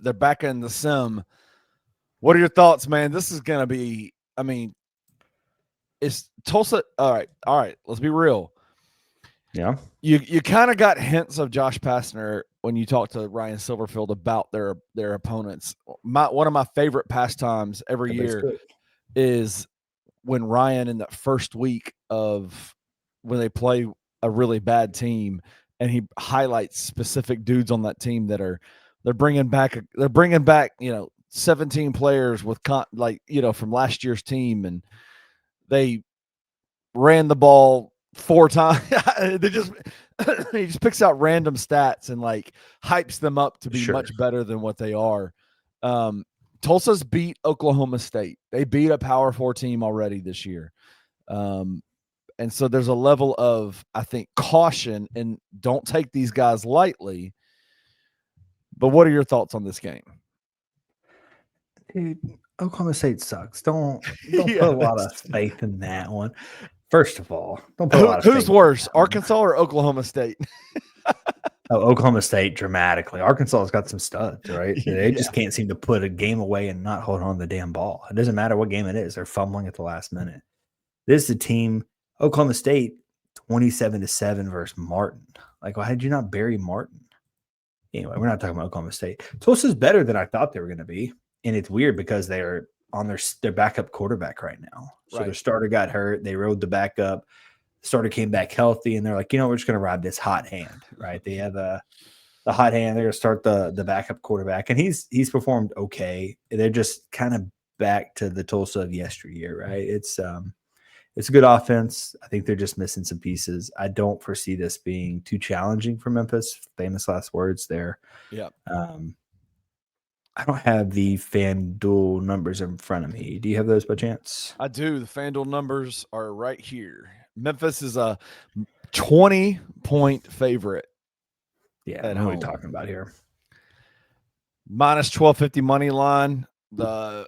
They're back in the sim. What are your thoughts, man? This is gonna be. I mean, it's Tulsa. All right. Let's be real. Yeah, You kind of got hints of Josh Pastner when you talk to Ryan Silverfield about their opponents. One of my favorite pastimes every everybody's year good. is when Ryan in that first week of when they play a really bad team and he highlights specific dudes on that team that are they're bringing back 17 players with from last year's team, and they ran the ball 4 times. They just he just picks out random stats and like hypes them up to be Sure. much better than what they are. Tulsa's beat Oklahoma State. They beat a Power 4 team already this year. And so there's a level of, I think, caution, and don't take these guys lightly. But what are your thoughts on this game? Dude, Oklahoma State sucks. Don't Yeah, put a lot of faith in that one. First of all, don't put a lot of who's faith worse, in that one. Arkansas or Oklahoma State? Oh, Oklahoma State dramatically. Arkansas has got some studs, right? They Yeah. just can't seem to put a game away and not hold on to the damn ball. It doesn't matter what game it is; they're fumbling at the last minute. This is a team, Oklahoma State, 27-7 versus Martin. Like, why did you not bury Martin? Anyway, we're not talking about Oklahoma State. Tulsa's better than I thought they were going to be, and it's weird because they're on their backup quarterback right now. So their starter got hurt. They rode the backup. Starter came back healthy, and they're like, we're just going to ride this hot hand, right? They have the hot hand. They're going to start the backup quarterback, and he's performed okay. They're just kind of back to the Tulsa of yesteryear, right? It's a good offense. I think they're just missing some pieces. I don't foresee this being too challenging for Memphis. Famous last words there. Yeah. I don't have the FanDuel numbers in front of me. Do you have those by chance? I do. The FanDuel numbers are right here. Memphis is a 20-point favorite. Yeah, what are we talking about here? Minus 1250 money line. The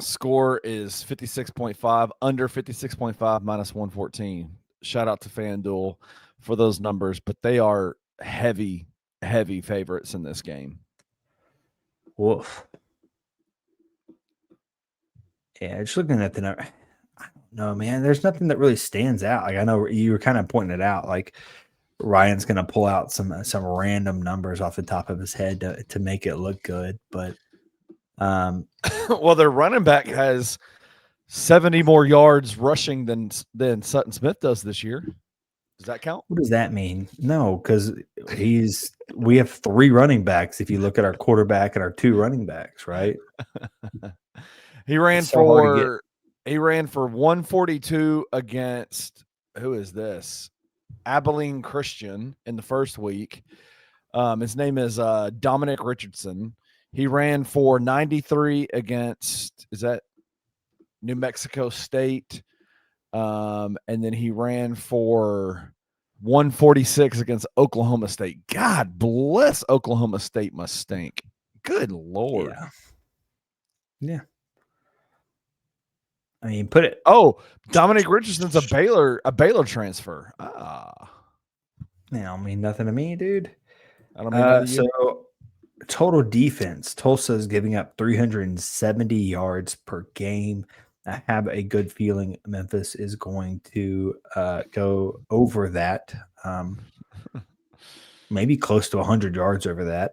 score is 56.5, under 56.5, minus 114. Shout out to FanDuel for those numbers, but they are heavy favorites in this game. Woof. Yeah, just looking at the number. I don't know, man. There's nothing that really stands out. Like, I know you were kind of pointing it out. Like, Ryan's going to pull out some random numbers off the top of his head to make it look good, but well, their running back has 70 more yards rushing than Sutton Smith does this year. Does that count? What does that mean? No, because we have 3 running backs. If you look at our quarterback and our 2 running backs, right? He ran for 142 against, who is this? Abilene Christian in the first week. His name is Dominic Richardson. He ran for 93 against, is that New Mexico State? And then he ran for 146 against Oklahoma State. God bless Oklahoma State must stink. Good Lord. Yeah. I mean, put it. Oh, Dominic Richardson's a Baylor transfer. Now, mean nothing to me, dude. I don't mean nothing to you. So total defense, Tulsa is giving up 370 yards per game. I have a good feeling Memphis is going to go over that, maybe close to 100 yards over that.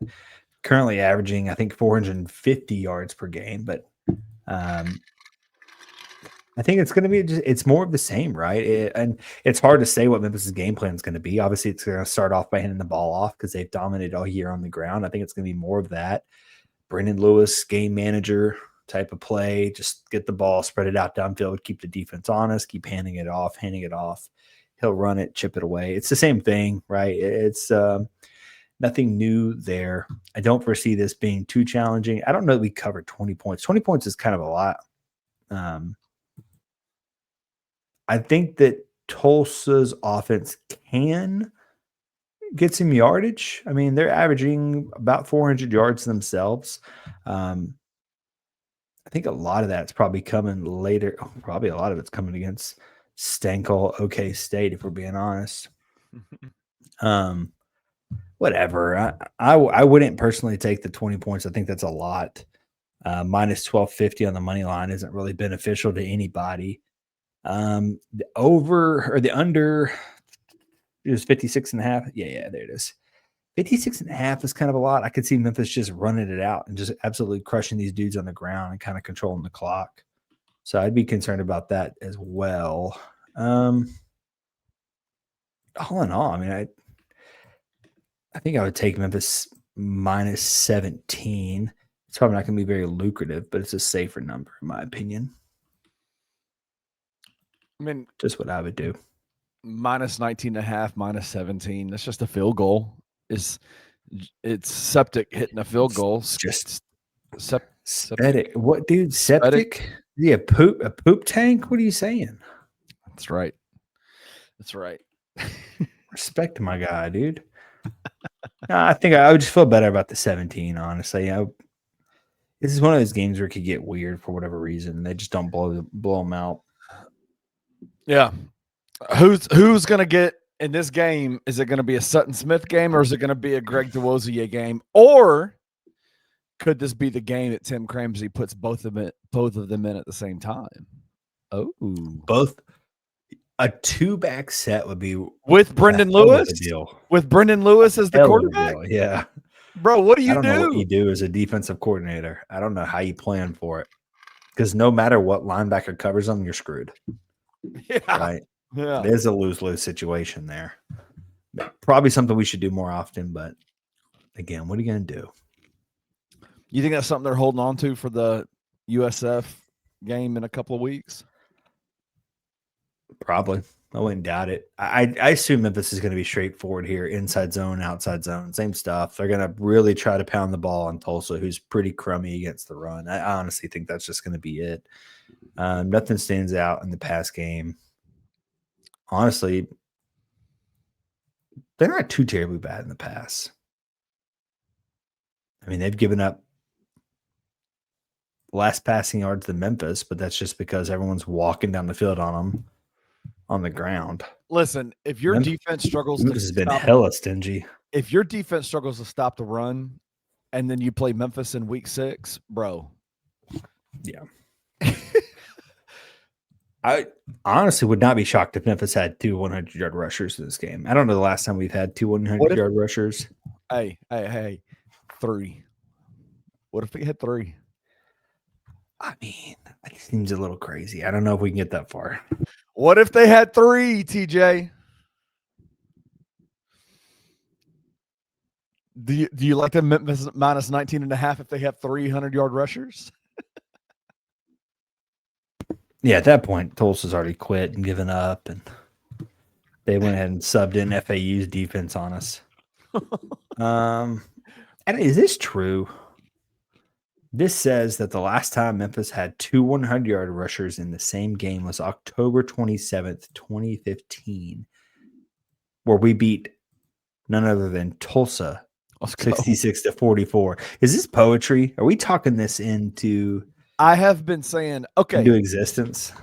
Currently averaging, I think, 450 yards per game, but I think it's going to be it's more of the same, right? And it's hard to say what Memphis' game plan is going to be. Obviously, it's going to start off by handing the ball off because they've dominated all year on the ground. I think it's going to be more of that. Brendan Lewis, game manager type of play. Just get the ball, spread it out downfield, keep the defense honest, keep handing it off. He'll run it, chip it away. It's the same thing, right? It's nothing new there. I don't foresee this being too challenging. I don't know that we covered 20 points. 20 points is kind of a lot. I think that Tulsa's offense can get some yardage. I mean, they're averaging about 400 yards themselves. I think a lot of that's probably coming later. Probably a lot of it's coming against Stankel, OK State, if we're being honest. Well, whatever. I wouldn't personally take the 20 points. I think that's a lot. Minus 1250 on the money line isn't really beneficial to anybody. The over or the under is 56.5. Yeah, there it is. 56.5 is kind of a lot. I could see Memphis just running it out and just absolutely crushing these dudes on the ground and kind of controlling the clock. So I'd be concerned about that as well. All in all, I mean, I think I would take Memphis minus 17. It's probably not going to be very lucrative, but it's a safer number in my opinion. I mean, just what I would do. Minus 19.5, minus 17. That's just a field goal. It's septic hitting a field goal. Just septic. What, dude? Septic? Yeah, a poop tank? What are you saying? That's right. That's right. Respect my guy, dude. No, I think I would just feel better about the 17, honestly. This is one of those games where it could get weird for whatever reason. They just don't blow them out. Yeah. Who's going to get in this game? Is it going to be a Sutton Smith game or is it going to be a Greg DeWozier game? Or could this be the game that Tim Cramsey puts both of them in at the same time? Oh, both. A 2-back set would be with Brendan Lewis. With Brendan Lewis as the quarterback. Yeah, bro. What do you do? I don't know what you do as a defensive coordinator. I don't know how you plan for it because no matter what linebacker covers them, you're screwed. Yeah, right. Yeah, it is a lose-lose situation there. Probably something we should do more often. But again, what are you going to do? You think that's something they're holding on to for the USF game in a couple of weeks? Probably. I wouldn't doubt it. I assume Memphis is going to be straightforward here. Inside zone, outside zone, same stuff. They're going to really try to pound the ball on Tulsa, who's pretty crummy against the run. I honestly think that's just going to be it. Nothing stands out in the pass game. Honestly, they're not too terribly bad in the pass. I mean, they've given up less passing yards than Memphis, but that's just because everyone's walking down the field on them. On the ground. Listen, if your defense struggles Memphis has been hella stingy. If your defense struggles to stop the run and then you play Memphis in week 6, bro. Yeah. I honestly would not be shocked if Memphis had 2 100-yard rushers in this game. I don't know the last time we've had 2 100-yard rushers. Hey, 3. What if we had 3? I mean, it seems a little crazy. I don't know if we can get that far. What if they had 3, TJ? Do you like them minus 19.5 if they have 300-yard rushers? Yeah, at that point, Tulsa's already quit and given up, and they went ahead and subbed in FAU's defense on us. And is this true? This says that the last time Memphis had 2 100-yard rushers in the same game was October 27th, 2015, where we beat none other than Tulsa 66-44. Is this poetry? Are we talking this into? I have been saying, into existence.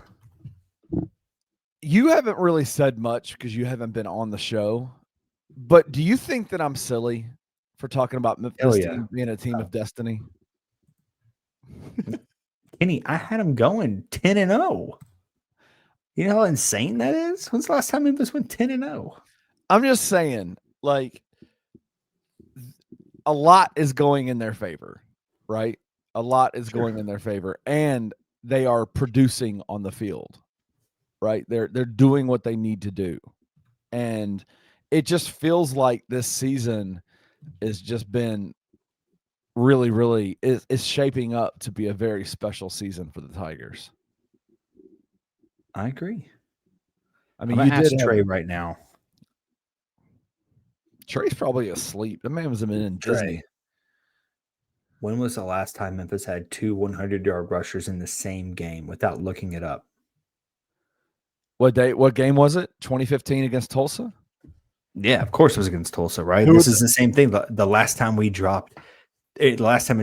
You haven't really said much because you haven't been on the show, but do you think that I'm silly for talking about Memphis team being a team of destiny? Kenny, I had them going 10-0. You know how insane that is? When's the last time Memphis went 10-0? I'm just saying, like, a lot is going in their favor, right? A lot is going in their favor, and they are producing on the field, right? They're doing what they need to do, and it just feels like this season has just been really, really is shaping up to be a very special season for the Tigers. I agree. I mean, you did Trey right now. Trey's probably asleep. The man was in Disney. When was the last time Memphis had 2 100-yard rushers in the same game without looking it up? What game was it? 2015 against Tulsa? Yeah, of course it was against Tulsa, right? This is the same thing. The last time a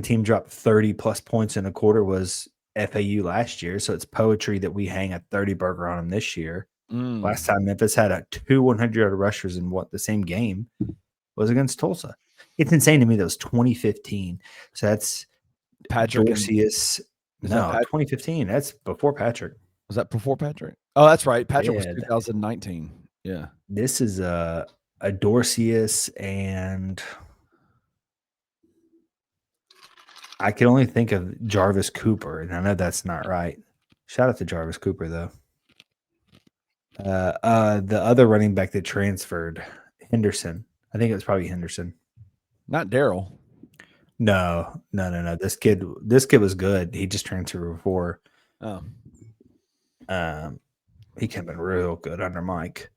team dropped 30-plus points in a quarter was FAU last year, so it's poetry that we hang a 30 burger on them this year. Last time Memphis had 2 100-yard rushers in the same game was against Tulsa. It's insane to me that was 2015. So that's Patrick Dorcius. No, 2015. That's before Patrick. Was that before Patrick? Oh, that's right. Patrick was Yeah, 2019. Yeah. This is a Dorcius, and I can only think of Jarvis Cooper, and I know that's not right. Shout out to Jarvis Cooper, though. The other running back that transferred, Henderson. I think it was probably Henderson. Not Daryl. No. This kid was good. He just transferred before. Oh. He came in real good under Mike.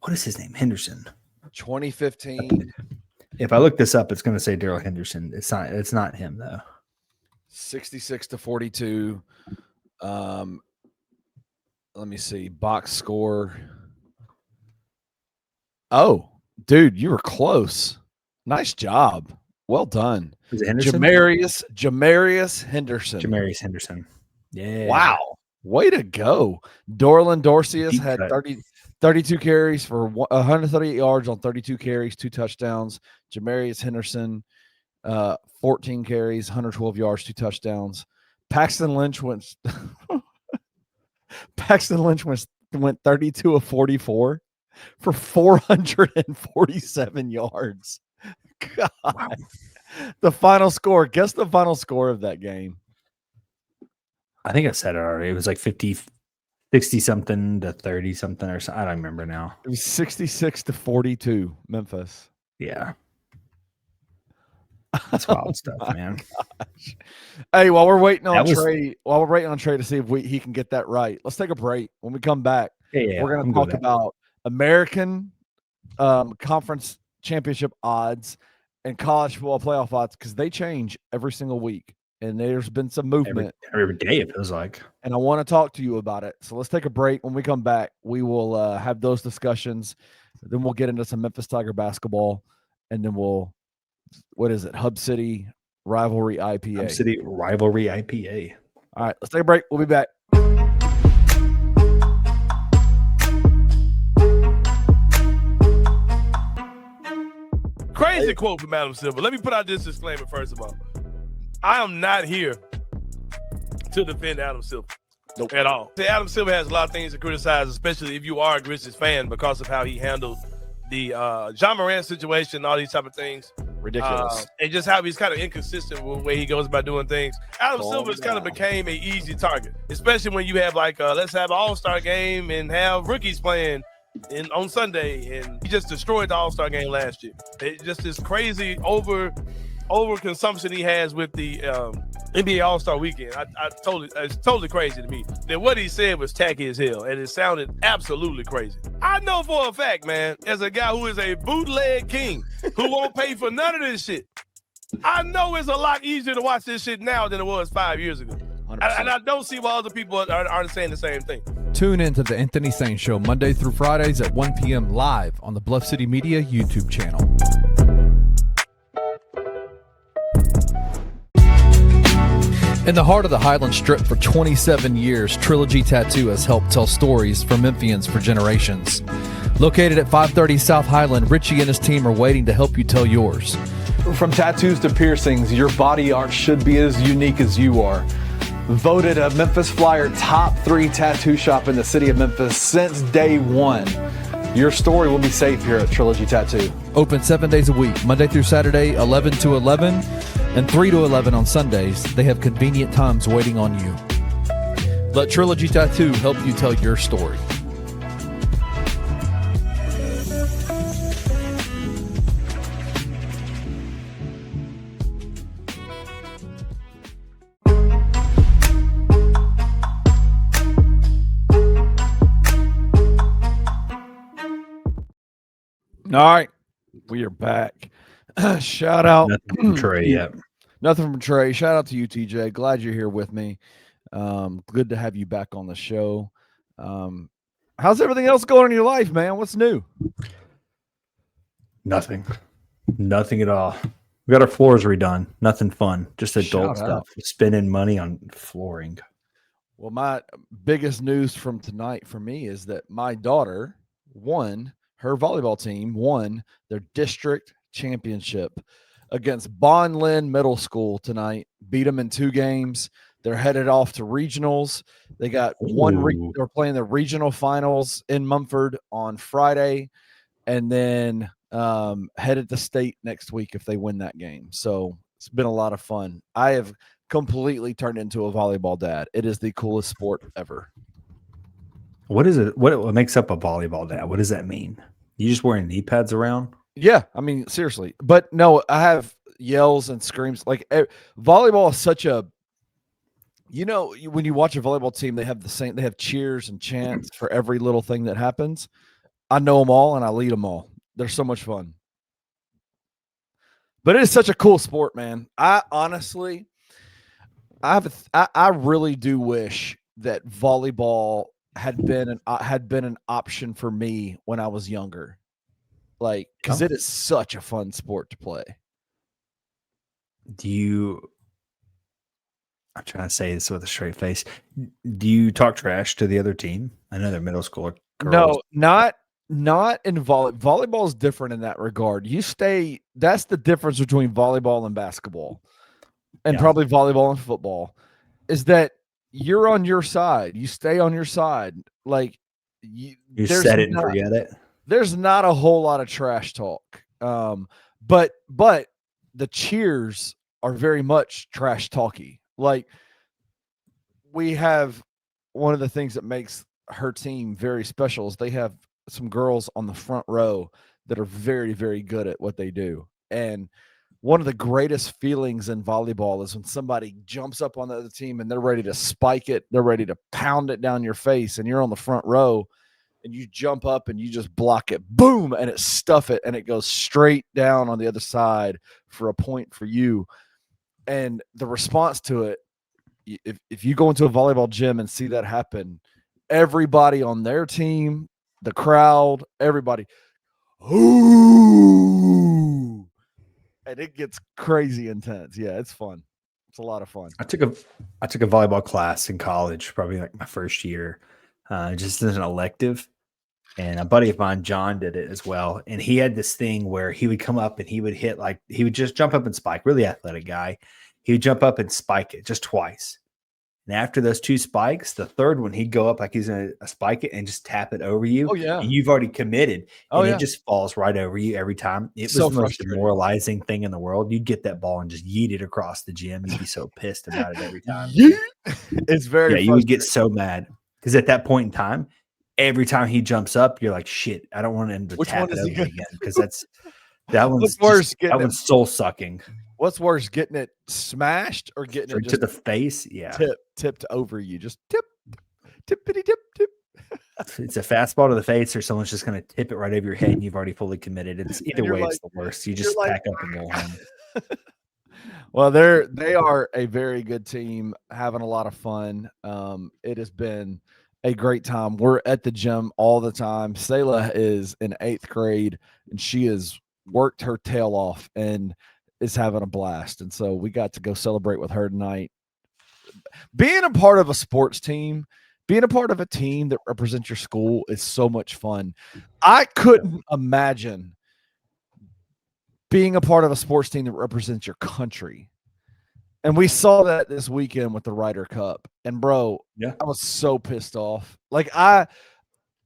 What is his name? Henderson. 2015. If I look this up, it's going to say Daryl Henderson. It's not him though. 66-42. Let me see. Box score. Oh, dude, you were close. Nice job. Well done. Is it Henderson? Jamarius Henderson. Jamarius Henderson. Yeah. Wow. Way to go. Dorlan Dorcius had 32 carries for 138 yards on 32 carries, 2 touchdowns. Jamarius Henderson, 14 carries, 112 yards, 2 touchdowns. Paxton Lynch went 32 of 44 for 447 yards. God. Wow. The final score. Guess the final score of that game. I think I said it already. It was like 60-something to 30-something or something. I don't remember now. It was 66-42, Memphis. Yeah. That's wild stuff, man. Gosh. Hey, while we're waiting on Trey to see if he can get that right, let's take a break. When we come back, we're going to talk about American Conference Championship odds and college football playoff odds because they change every single week. And there's been some movement. Every day, it feels like. And I want to talk to you about it. So let's take a break. When we come back, we will have those discussions. Then we'll get into some Memphis Tiger basketball. And then Hub City Rivalry IPA. Hub City Rivalry IPA. All right, let's take a break. We'll be back. Crazy quote from Adam Silver. Let me put out this disclaimer first of all. I am not here to defend Adam Silver at all. Adam Silver has a lot of things to criticize, especially if you are a Grizzlies fan because of how he handled the John Morant situation and all these type of things. Ridiculous. And just how he's kind of inconsistent with the way he goes about doing things. Adam Silver kind of became an easy target, especially when you have let's have an all-star game and have rookies playing on Sunday. And he just destroyed the all-star game last year. It just this crazy overconsumption he has with the NBA All-Star Weekend. It's totally crazy to me. That what he said was tacky as hell, and it sounded absolutely crazy. I know for a fact, man, as a guy who is a bootleg king, who won't pay for none of this shit, I know it's a lot easier to watch this shit now than it was 5 years ago. And I don't see why other people aren't saying the same thing. Tune in to the Anthony Sain Show Monday through Fridays at 1 p.m. live on the Bluff City Media YouTube channel. In the heart of the Highland Strip for 27 years, Trilogy Tattoo has helped tell stories for Memphians for generations. Located at 530 South Highland, Richie and his team are waiting to help you tell yours. From tattoos to piercings, your body art should be as unique as you are. Voted a Memphis Flyer top 3 tattoo shop in the city of Memphis since day one. Your story will be safe here at Trilogy Tattoo. Open 7 days a week, Monday through Saturday, 11 to 11, and 3 to 11 on Sundays. They have convenient times waiting on you. Let Trilogy Tattoo help you tell your story. All right, we are back. Shout out. Nothing from Trey yet. Nothing from Trey. Shout out to you, TJ. Glad you're here with me. Good to have you back on the show. How's everything else going in your life, man? What's new? Nothing at all. We got our floors redone. Nothing fun. Just adult stuff. Spending money on flooring. Well, my biggest news from tonight for me is that my daughter her volleyball team won their district championship against Bonlin Middle School tonight. Beat them in 2 games. They're headed off to regionals. They got they're playing the regional finals in Mumford on Friday, and then headed to state next week if they win that game. So it's been a lot of fun. I have completely turned into a volleyball dad. It is the coolest sport ever. What is it? What makes up a volleyball dad? What does that mean? You just wearing knee pads around? Yeah, I mean, seriously. But no, I have yells and screams. Like volleyball is such a, when you watch a volleyball team, they have cheers and chants for every little thing that happens. I know them all and I lead them all. They're so much fun. But it is such a cool sport, man. I honestly, I really do wish that volleyball had been an option for me when I was younger. Like, because it is such a fun sport to play. I'm trying to say this with a straight face. Do you talk trash to the other team? I know they're middle school girls. No, not in volleyball is different in that regard. That's the difference between volleyball and basketball, and probably volleyball and football, is that you're on your side. You stay on your side. Like you set it and forget it. There's not a whole lot of trash talk. But the cheers are very much trash talky. Like, we have one of the things that makes her team very special is they have some girls on the front row that are very, very good at what they do. And one of the greatest feelings in volleyball is when somebody jumps up on the other team and they're ready to spike it. They're ready to pound it down your face, and you're on the front row and you jump up and you just block it, boom, and stuff it, and it goes straight down on the other side for a point for you. And the response to it, if you go into a volleyball gym and see that happen, everybody on their team, the crowd, everybody, ooh, and it gets crazy intense. Yeah, it's fun. It's a lot of fun. I took a volleyball class in college, probably like my first year, just as an elective. And a buddy of mine, John, did it as well. And he had this thing where he would come up and he would hit, like, he would just jump up and spike, really athletic guy. He would jump up and spike it just twice. And after those 2 spikes, the third one, he'd go up like he's going to spike it and just tap it over you. Oh, yeah. And you've already committed. Oh, and yeah. it just falls right over you every time. It was So the most demoralizing thing in the world. You'd get that ball and just yeet it across the gym. You'd be so pissed about it every time. It's very you would get so mad. Because at that point in time, every time he jumps up, you're like, shit, I don't want him to tap it over again. Because that one's worse. That one's soul sucking. What's worse, getting it smashed or getting it to the face? Yeah. Tipped over you. Just tippity tip. It's a fastball to the face, or someone's just going to tip it right over your head and you've already fully committed. It's either way, it's the worst. You just pack up and go home. Well, they are a very good team, having a lot of fun. It has been a great time. We're at the gym all the time. Selah is in 8th grade, and she has worked her tail off and is having a blast. And so we got to go celebrate with her tonight. Being a part of a sports team, being a part of a team that represents your school is so much fun. I couldn't imagine being a part of a sports team that represents your country. And we saw that this weekend with the Ryder Cup. And bro, I was so pissed off. Like I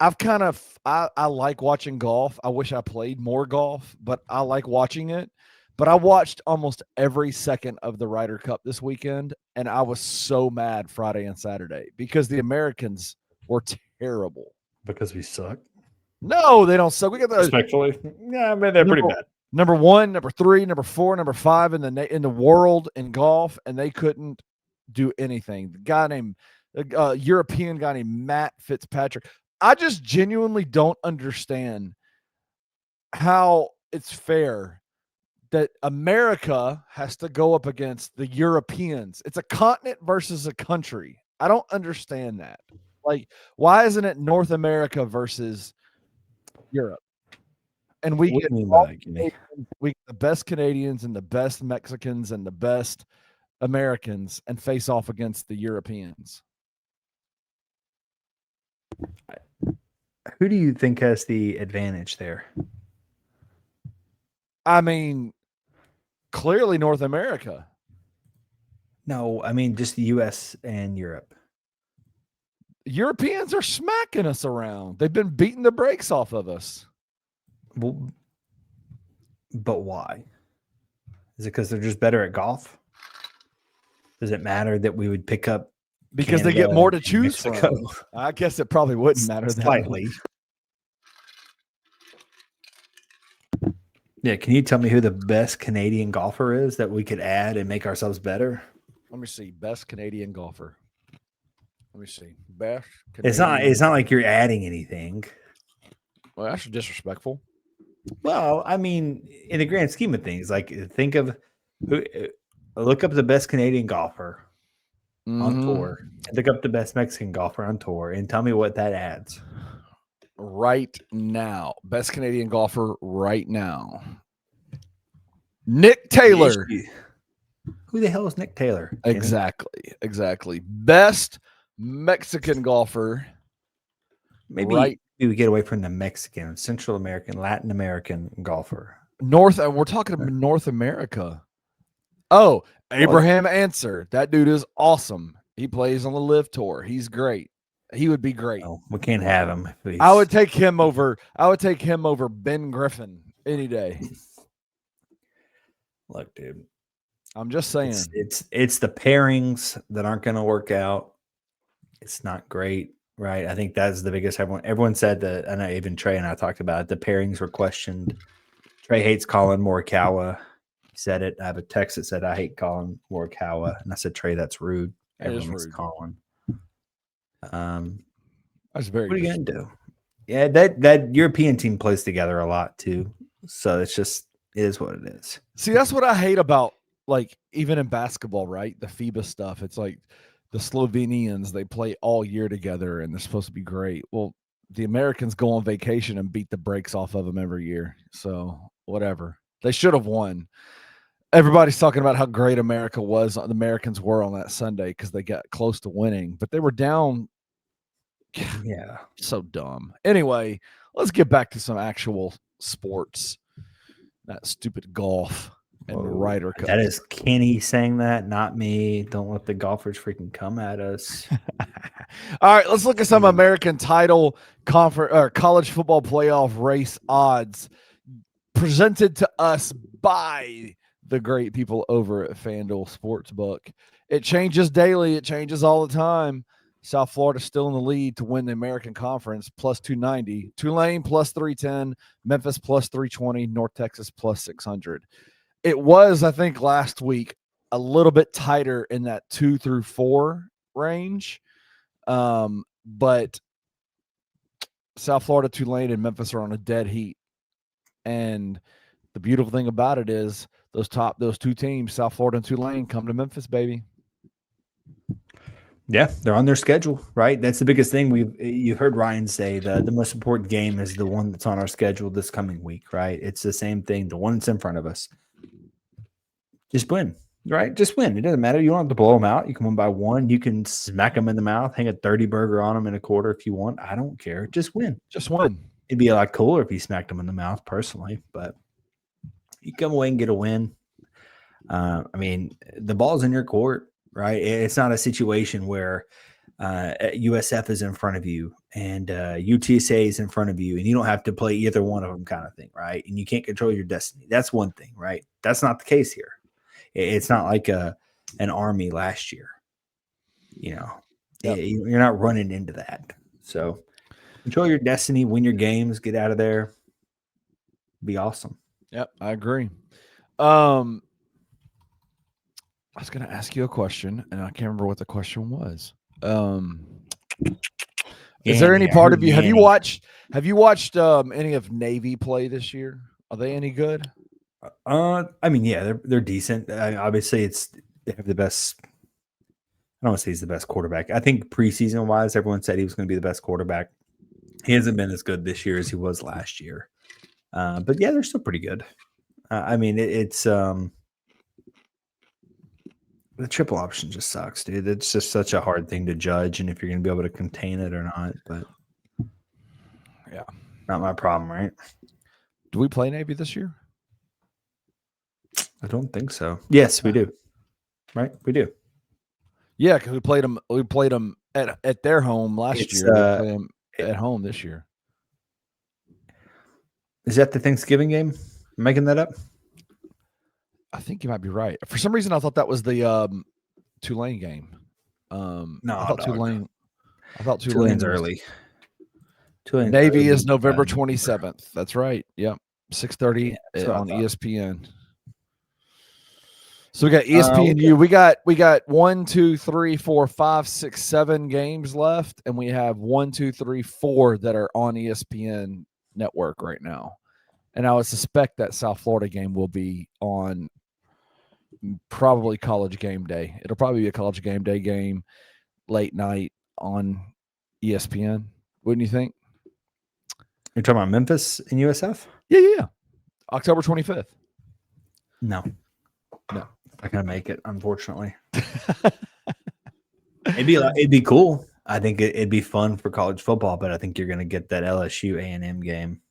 like watching golf. I wish I played more golf, but I like watching it. But I watched almost every second of the Ryder Cup this weekend, and I was so mad Friday and Saturday because the Americans were terrible. Because we suck? No, they don't suck. We got the respectfully. Yeah, I mean, they're pretty bad. Number 1, number 3, number 4, number 5 in the world in golf, and they couldn't do anything. The guy named European guy named Matt Fitzpatrick. I just genuinely don't understand how it's fair that America has to go up against the Europeans. It's a continent versus a country. I don't understand that. Like, why isn't it North America versus Europe? And we get the best Canadians and the best Mexicans and the best Americans and face off against the Europeans. Who do you think has the advantage there? I mean, clearly North America. No, I mean just the U.S. and Europe. Europeans are smacking us around. They've been beating the brakes off of us. Well, but why? Is it because they're just better at golf? Does it matter that we would pick up Because they Canada get more to and choose Mexico? from. I guess it probably wouldn't matter that Slightly. much. Yeah, can you tell me who the best Canadian golfer is that we could add and make ourselves better? Let me see. Best Canadian golfer. Let me see. Best It's Canadian. not like you're adding anything. Well, that's disrespectful. Well, I mean, in the grand scheme of things, like think of look up the best Canadian golfer on tour, and look up the best Mexican golfer on tour, and tell me what that adds. Right now. Best Canadian golfer right now. Nick Taylor. Who the hell is Nick Taylor? Exactly. Best Mexican golfer. Maybe we get away from the Mexican, Central American, Latin American golfer. We're talking about North America. Oh, Abraham Answer. That dude is awesome. He plays on the Live Tour. He's great. He would be great. Oh, we can't have him. I would take him over Ben Griffin any day. Look, dude. I'm just saying. It's the pairings that aren't going to work out. It's not great, right? I think that's the biggest. Everyone said that. I know even Trey and I talked about it. The pairings were questioned. Trey hates Colin Morikawa. He said it. I have a text that said I hate Colin Morikawa, and I said, Trey, that's rude. Everyone likes Colin. That's very. What are you gonna do? Yeah, that European team plays together a lot too. So it is what it is. See, that's what I hate about, like, even in basketball, right? The FIBA stuff. It's like the Slovenians, they play all year together and they're supposed to be great. Well, the Americans go on vacation and beat the brakes off of them every year. So whatever. They should have won. Everybody's talking about how great the Americans were on that Sunday because they got close to winning, but they were down. Yeah. So dumb. Anyway, let's get back to some actual sports. That stupid golf and the Ryder Cup. That is Kenny saying that, not me. Don't let the golfers freaking come at us. All right, let's look at some American title conference or college football playoff race odds presented to us by the great people over at FanDuel Sportsbook. It changes daily. It changes all the time. South Florida still in the lead to win the American Conference, plus 290. Tulane, plus 310. Memphis, plus 320. North Texas, plus 600. It was, I think, last week a little bit tighter in that 2 through 4 range. But South Florida, Tulane, and Memphis are on a dead heat. And the beautiful thing about it is those two teams, South Florida and Tulane, come to Memphis, baby. Yeah, they're on their schedule, right? That's the biggest thing. You've heard Ryan say the most important game is the one that's on our schedule this coming week, right? It's the same thing. The one that's in front of us. Just win, right? Just win. It doesn't matter. You don't have to blow them out. You can win by one. You can smack them in the mouth, hang a 30 burger on them in a quarter if you want. I don't care. Just win. Just win. It'd be a lot cooler if you smacked them in the mouth personally, but you come away and get a win. I mean, the ball's in your court. Right. It's not a situation where USF is in front of you and UTSA is in front of you and you don't have to play either one of them kind of thing. Right. And you can't control your destiny. That's one thing. Right. That's not the case here. It's not like an Army last year. You know, you're not running into that. So control your destiny, win your games, get out of there. Be awesome. Yep. I agree. I was going to ask you a question, and I can't remember what the question was. Is there any part of you? Have you watched any of Navy play this year? Are they any good? I mean, yeah, they're decent. Obviously, they have the best. I don't want to say he's the best quarterback. I think preseason wise, everyone said he was going to be the best quarterback. He hasn't been as good this year as he was last year. But yeah, they're still pretty good. I mean, it's. The triple option just sucks, dude. It's just such a hard thing to judge, and if you're going to be able to contain it or not. But yeah, not my problem, right? Do we play Navy this year? I don't think so. Yes, we do. Right, we do. Yeah, because we played them. We played them at their home last year. We play them at home this year. Is that the Thanksgiving game? Am I making that up? I think you might be right. For some reason, I thought that was the Tulane game. No, I thought Tulane. I thought Tulane's early. Tulane's Navy is November 27th. That's right. Yep, 6:30 on ESPN. So we got ESPNU. We got 1, 2, 3, 4, 5, 6, 7 games left, and we have 1, 2, 3, 4 that are on ESPN network right now. And I would suspect that South Florida game will be on probably College Game Day. It'll probably be a College Game Day game late night on ESPN. Wouldn't you think? You're talking about Memphis and USF? Yeah. October 25th. No. I can't make it, unfortunately. It'd be cool. I think it'd be fun for college football, but I think you're going to get that LSU A&M game.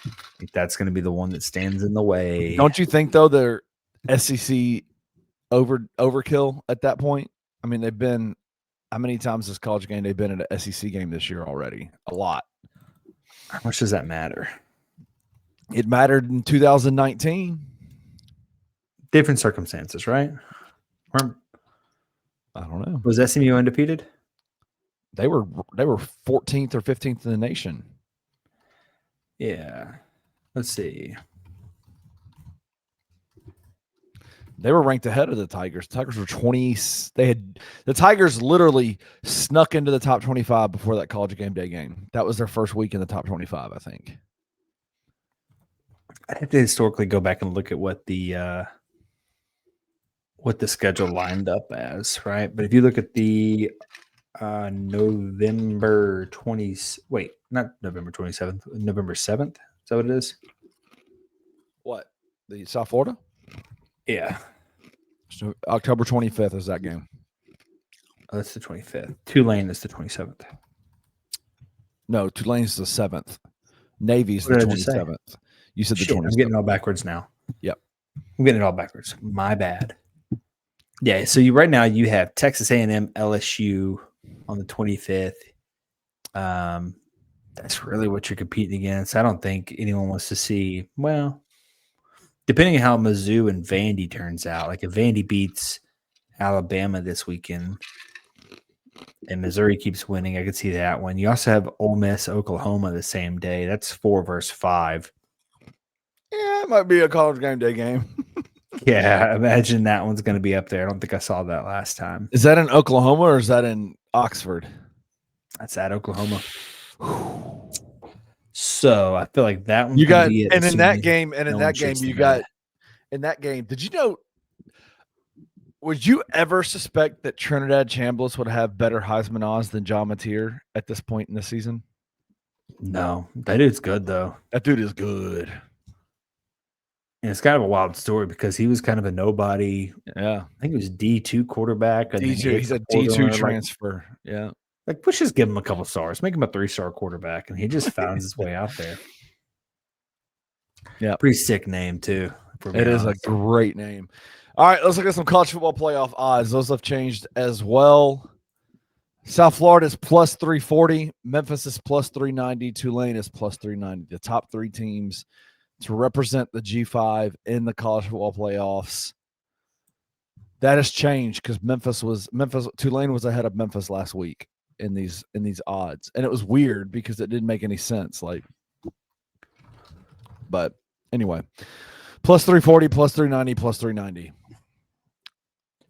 I think that's going to be the one that stands in the way. Don't you think, though, they're SEC overkill at that point? I mean, they've been – how many times this College Game they've been at an SEC game this year already? A lot. How much does that matter? It mattered in 2019. Different circumstances, right? I don't know. Was SMU undefeated? They were 14th or 15th in the nation. Yeah. Let's see. They were ranked ahead of the Tigers. The Tigers were 20. The Tigers literally snuck into the top 25 before that College Game Day game. That was their first week in the top 25, I think. I'd have to historically go back and look at what the schedule lined up as, right? But if you look at the November 20th, wait, not November 27th, November 7th. Is that what it is? What? The South Florida? Yeah. So October 25th is that game. Oh, that's the 25th. Tulane is the 27th. No, Tulane's the 7th. Navy's the 27th. You said the 27th. I'm getting it all backwards now. Yep. I'm getting it all backwards. My bad. Yeah, so right now you have Texas A&M, LSU on the 25th. That's really what you're competing against. I don't think anyone wants to see, well, depending on how Mizzou and Vandy turns out. Like if Vandy beats Alabama this weekend and Missouri keeps winning, I could see that one. You also have Ole Miss, Oklahoma the same day. That's 4 versus 5. Yeah, it might be a College Game Day game. Yeah, imagine that one's going to be up there. I don't think I saw that last time. Is that in Oklahoma or is that in Oxford? That's at Oklahoma. So I feel like that one. You got, and in that game, you got, in that game, did you know? Would you ever suspect that Trinidad Chambliss would have better Heisman odds than John Mateer at this point in the season? No, that dude's good though. That dude is good. And it's kind of a wild story because he was kind of a nobody. Yeah. I think he was D2 quarterback. D2, he's a D2 transfer. Yeah. Like, let's just give him a couple stars, make him a 3-star quarterback, and he just found his way out there. Yeah. Pretty sick name, too. It is a great name. All right, let's look at some college football playoff odds. Those have changed as well. South Florida is plus 340. Memphis is plus 390. Tulane is plus 390. The top 3 teams to represent the G5 in the college football playoffs. That has changed because Tulane was ahead of Memphis last week in these odds. And it was weird because it didn't make any sense. But anyway, plus 340, plus 390, plus 390.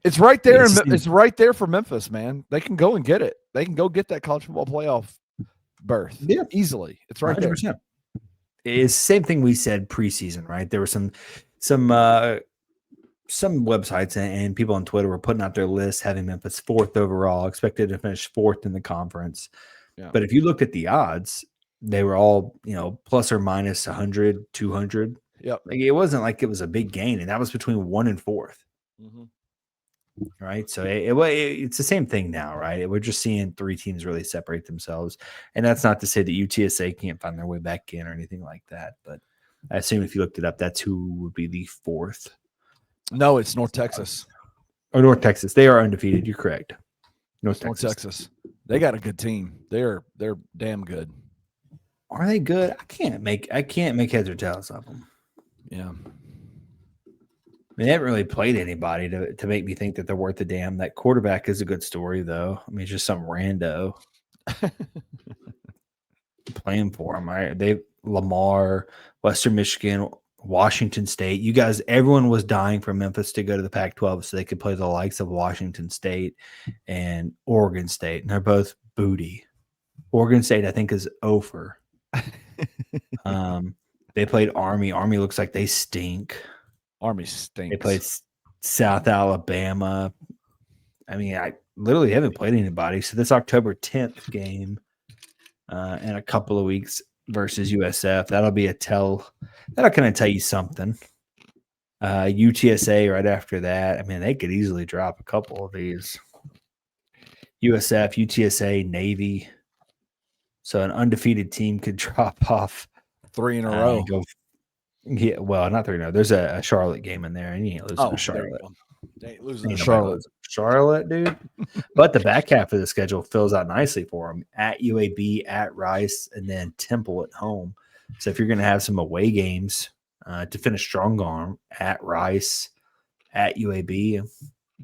It's right there. It's right there for Memphis, man. They can go and get it. They can go get that college football playoff berth. Yeah, easily. It's right 100%. There. It's the same thing we said preseason, right? There were some websites and people on Twitter were putting out their lists having Memphis 4th overall, expected to finish 4th in the conference. Yeah. But if you looked at the odds, they were all, plus or minus 100, 200. Yep. Like, it wasn't like it was a big gain, and that was between 1 and 4th. Mm-hmm. Right. So it's the same thing now, right? We're just seeing 3 teams really separate themselves. And that's not to say that UTSA can't find their way back in or anything like that. But I assume if you looked it up, that's who would be the 4th No, it's North Texas. Oh, North Texas. They are undefeated. You're correct. North Texas. They got a good team. They're damn good. Are they good? I can't make heads or tails of them. Yeah. They haven't really played anybody to make me think that they're worth a damn. That quarterback is a good story, though. I mean, it's just some rando playing for them. Right? They Lamar, Western Michigan, Washington State. You guys, everyone was dying for Memphis to go to the Pac-12 so they could play the likes of Washington State and Oregon State, and they're both booty. Oregon State, I think, is over. They played Army. Army looks like they stink. Army stinks. They played South Alabama. I mean, I literally haven't played anybody. So this October 10th game in a couple of weeks versus USF, that'll be that'll kind of tell you something. UTSA right after that. I mean, they could easily drop a couple of these. USF, UTSA, Navy. So an undefeated team could drop off 3 in a row. Yeah, well, not 3 in a row. There's a Charlotte game in there, and you ain't losing to Charlotte. They ain't losing to Charlotte. Charlotte, dude. But the back half of the schedule fills out nicely for them. At UAB, at Rice, and then Temple at home. So if you're going to have some away games to finish strong on at Rice, at UAB,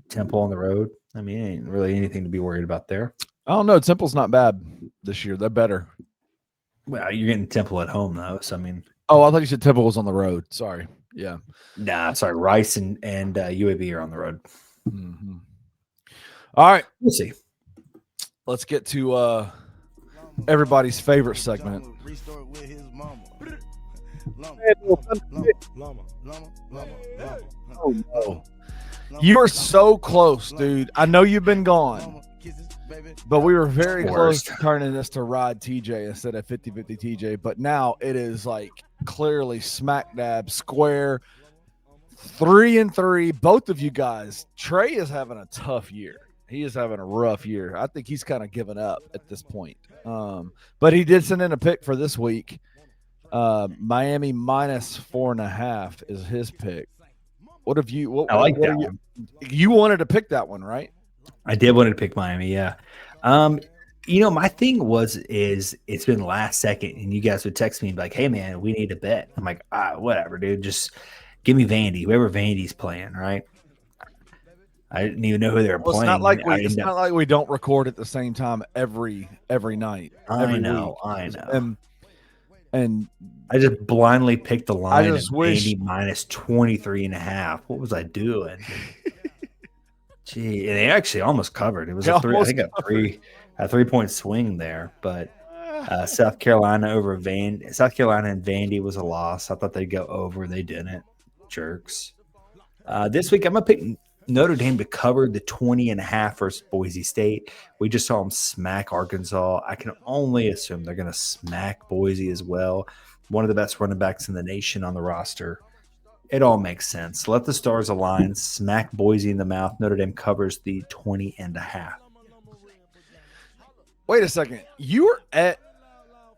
Temple on the road, I mean, it ain't really anything to be worried about there. I don't know. Temple's not bad this year. They're better. Well, you're getting Temple at home, though. So, I mean. Oh, I thought you said Temple was on the road. Sorry. Yeah. Nah, sorry. Rice and UAB are on the road. Mm-hmm. All right. We'll see. Let's get to everybody's favorite segment. Oh, no. You are so close, dude. I know you've been gone, but we were very close to turning this to Rod TJ instead of 50-50 TJ. But now it is like clearly smack dab square 3-3. Both of you guys. Trey is having a tough year. He is having a rough year. I think he's kind of given up at this point. But he did send in a pick for this week. Miami minus 4.5 is his pick. What have you? I like that one. You wanted to pick that one, right? I did want to pick Miami, yeah. My thing is it's been last second, and you guys would text me and be like, "Hey, man, we need a bet." I'm like, whatever, dude. Just give me Vandy, whoever Vandy's playing, right? I didn't even know who they were playing. It's not like we don't record at the same time every night. I know. And I just blindly picked the line of wish Vandy minus 23.5. What was I doing? Gee, and they actually almost covered. It was a 3-point swing there, but South Carolina South Carolina and Vandy was a loss. I thought they'd go over. They didn't. Jerks. This week I'm gonna pick Notre Dame to cover the 20.5 versus Boise State. We just saw them smack Arkansas. I can only assume they're gonna smack Boise as well. One of the best running backs in the nation on the roster. It all makes sense. Let the stars align. Smack Boise in the mouth. Notre Dame covers the 20.5. Wait a second.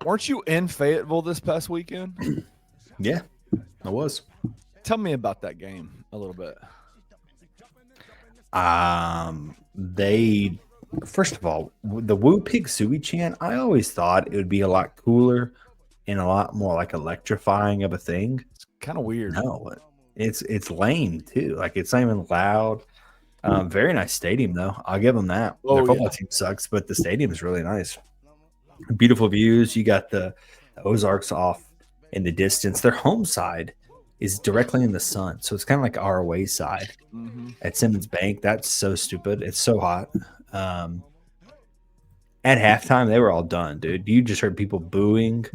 Weren't you in Fayetteville this past weekend? Yeah, I was. Tell me about that game a little bit. First of all, the Woo Pig Suey chant, I always thought it would be a lot cooler and a lot more like electrifying of a thing. It's kind of weird. No, it's lame too. Like, it's not even loud. Very nice stadium though. I'll give them that. Their football team sucks, but the stadium is really nice. Beautiful views. You got the Ozarks off in the distance. Their home side is directly in the sun, so it's kind of like our away side at Simmons Bank. That's so stupid. It's so hot. At halftime, they were all done, dude. You just heard people booing.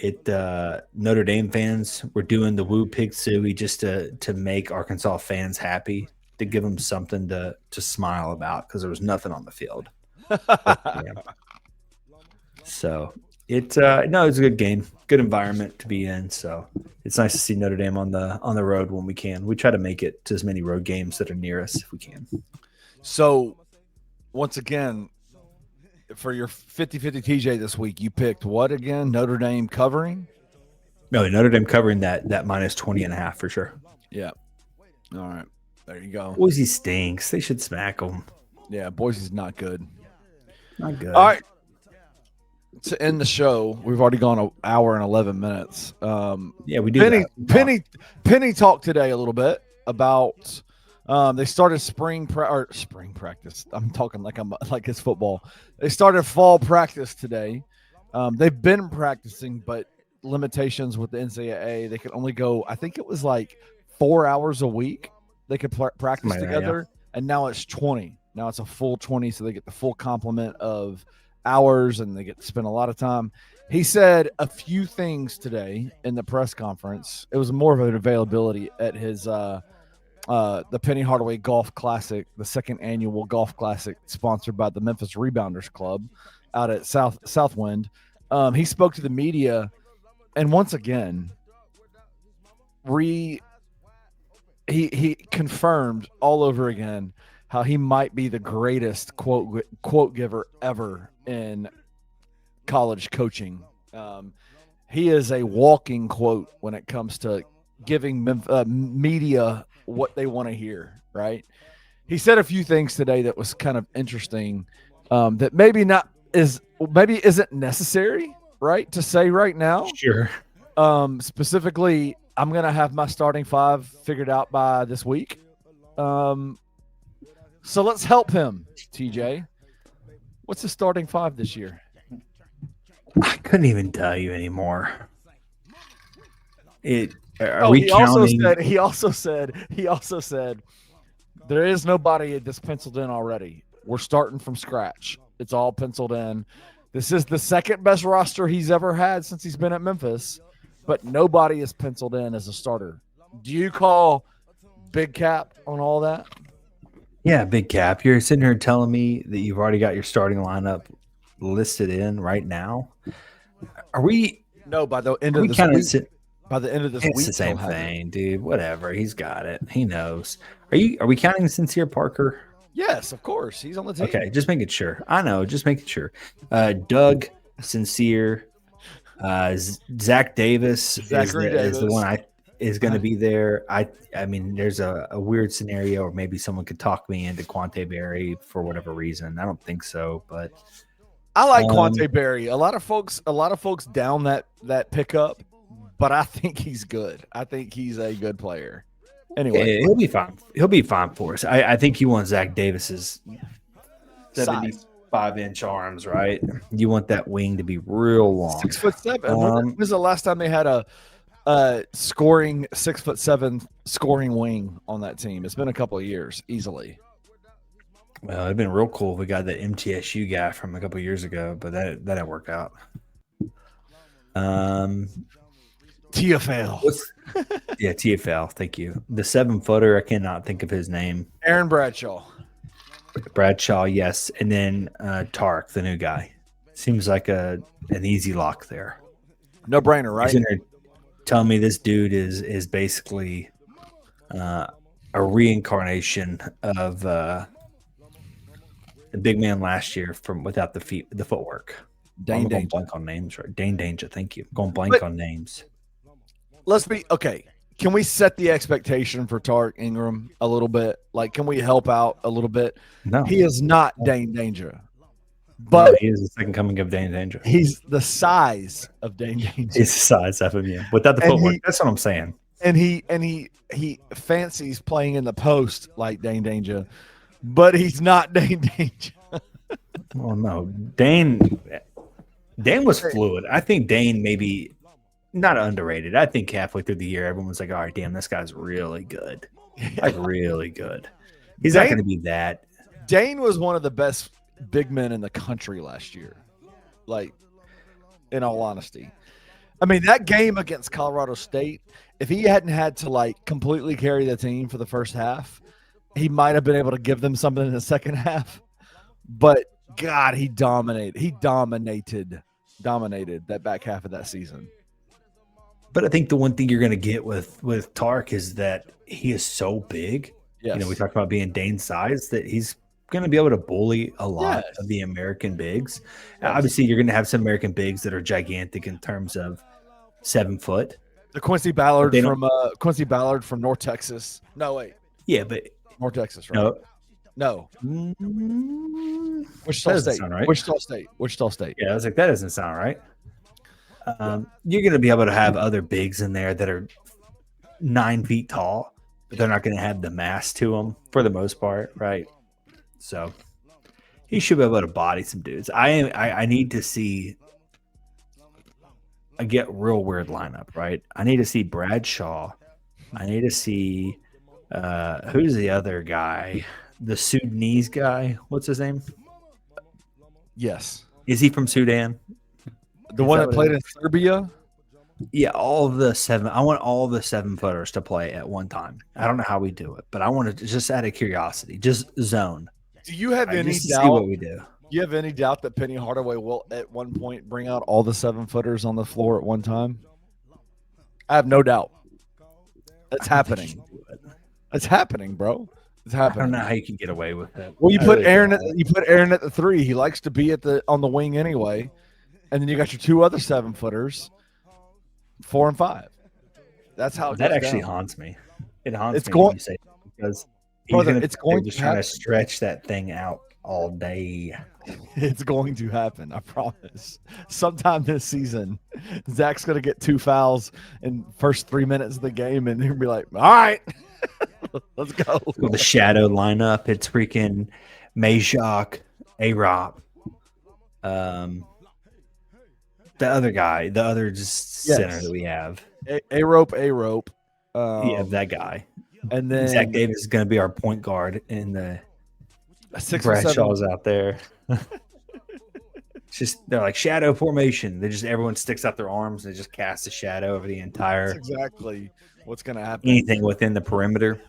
Notre Dame fans were doing the Woo Pig Suey just to make Arkansas fans happy, to give them something to smile about, because there was nothing on the field. So it's a good game, good environment to be in. So it's nice to see Notre Dame on the road when we can. We try to make it to as many road games that are near us if we can. So once again, for your 50-50 TJ this week, you picked what again? Notre Dame covering? No, Notre Dame covering that minus 20.5 for sure. Yeah. All right. There you go. Boise stinks. They should smack them. Yeah, Boise's not good. Not good. All right. To end the show, we've already gone an hour and 11 minutes. Yeah, we do. Penny talked today a little bit about they started spring practice. I'm talking like it's football. They started fall practice today. They've been practicing, but limitations with the NCAA. They could only go, I think it was like 4 hours a week they could practice together, and now it's 20. Now it's a full 20, so they get the full complement of hours, and they get to spend a lot of time. He said a few things today in the press conference. It was more of an availability at his the Penny Hardaway Golf Classic, the second annual golf classic sponsored by the Memphis Rebounders Club out at Southwind. He spoke to the media, and once again, he confirmed all over again how he might be the greatest quote giver ever in college coaching. He is a walking quote when it comes to giving media what they want to hear, right? He said a few things today that was kind of interesting, that maybe isn't necessary, right, to say right now. Sure. Specifically, I'm going to have my starting five figured out by this week. So let's help him, TJ. What's the starting five this year? I couldn't even tell you anymore. He also said there is nobody that's penciled in already. We're starting from scratch. It's all penciled in. This is the second best roster he's ever had since he's been at Memphis, but nobody is penciled in as a starter. Do you call big cap on all that? Yeah, big cap. You're sitting here telling me that you've already got your starting lineup listed in right now. Are we? No, by the end of this week. By the end of this week, it's the same thing, dude. Whatever. He's got it. He knows. Are we counting Sincere Parker? Yes, of course. He's on the team. Okay, just making sure. I know, just making sure. Doug, Sincere, Zach Davis is the one is going to be there. I mean, there's a weird scenario, or maybe someone could talk me into Quante Berry for whatever reason. I don't think so, but I like Quante Berry. A lot of folks down that pickup, but I think he's good. I think he's a good player. Anyway, he'll be fine. He'll be fine for us. I think you want Zach Davis's 75-inch arms, right? You want that wing to be real long. 6'7". When was the last time they had a scoring 6'7" scoring wing on that team? It's been a couple of years, easily. Well, it'd been real cool if we got that MTSU guy from a couple of years ago, but that didn't work out. TFL. Yeah, TFL. Thank you. The 7-footer, I cannot think of his name. Aaron Bradshaw. Bradshaw, yes. And then Tark, the new guy. Seems like an easy lock there. No brainer, right? He's in there telling me this dude is basically a reincarnation of the big man last year from without the footwork. Dane I'm going Danger. blank on names, right? Dane Danger, thank you. Going blank on names. Let's be okay. Can we set the expectation for Tark Ingram a little bit? Like, can we help out a little bit? No, he is not Dane Danger, but he is the second coming of Dane Danger. He's the size of Dane Danger. He's the size of him, yeah. Without the footwork, that's what I'm saying. And he fancies playing in the post like Dane Danger, but he's not Dane Danger. Oh no, Dane was fluid. I think Dane maybe not underrated. I think halfway through the year, everyone was like, all right, damn, this guy's really good. Like, really good. He's not going to be that. Dane was one of the best big men in the country last year. Like, in all honesty. I mean, that game against Colorado State, if he hadn't had to, like, completely carry the team for the first half, he might have been able to give them something in the second half. But, God, he dominated. He dominated that back half of that season. But I think the one thing you're going to get with Tark is that he is so big. Yes. You know, we talked about being Dane's size, that he's going to be able to bully a lot of the American bigs. Yes. Obviously, you're going to have some American bigs that are gigantic in terms of 7 foot. The Quincy Ballard from North Texas. No, wait. Yeah, but North Texas, right? No. Wichita doesn't State. sound right. Wichita State. Yeah, I was like, that doesn't sound right. You're going to be able to have other bigs in there that are 9 feet tall, but they're not going to have the mass to them for the most part, right? So he should be able to body some dudes. I need to see a get real weird lineup, right? I need to see Bradshaw. I need to see who's the other guy? The Sudanese guy. What's his name? Yes. Is he from Sudan? The one that played in Serbia? Yeah, all of the 7. I want all the 7-footers to play at one time. I don't know how we do it, but I want to just out of curiosity, just zone. Do you have any just doubt? See what we do. Do you have any doubt that Penny Hardaway will at one point bring out all the 7-footers on the floor at one time? I have no doubt. It's happening. It's happening, bro. It's happening. I don't know how you can get away with it. Well, you put Aaron at the 3. He likes to be on the wing anyway. And then you got your 2 other 7-footers, 4 and 5. That's how it that goes actually down. haunts me. It haunts It's me going when you say that, because it's going just to trying happen. to stretch that thing out all day. It's going to happen. I promise. Sometime this season, Zach's going to get 2 fouls in first 3 minutes of the game, and he'll be like, "All right, let's go." With the shadow lineup, it's freaking Majok, A-Rob, the other guy, the other center that we have. A-Rope. Yeah, that guy. And then Zach Davis is going to be our point guard, and the 6 or 7. Bradshaw's out there. It's just they're like shadow formation. Everyone sticks out their arms and they just cast a shadow over the entire. That's exactly what's going to happen. Anything within the perimeter.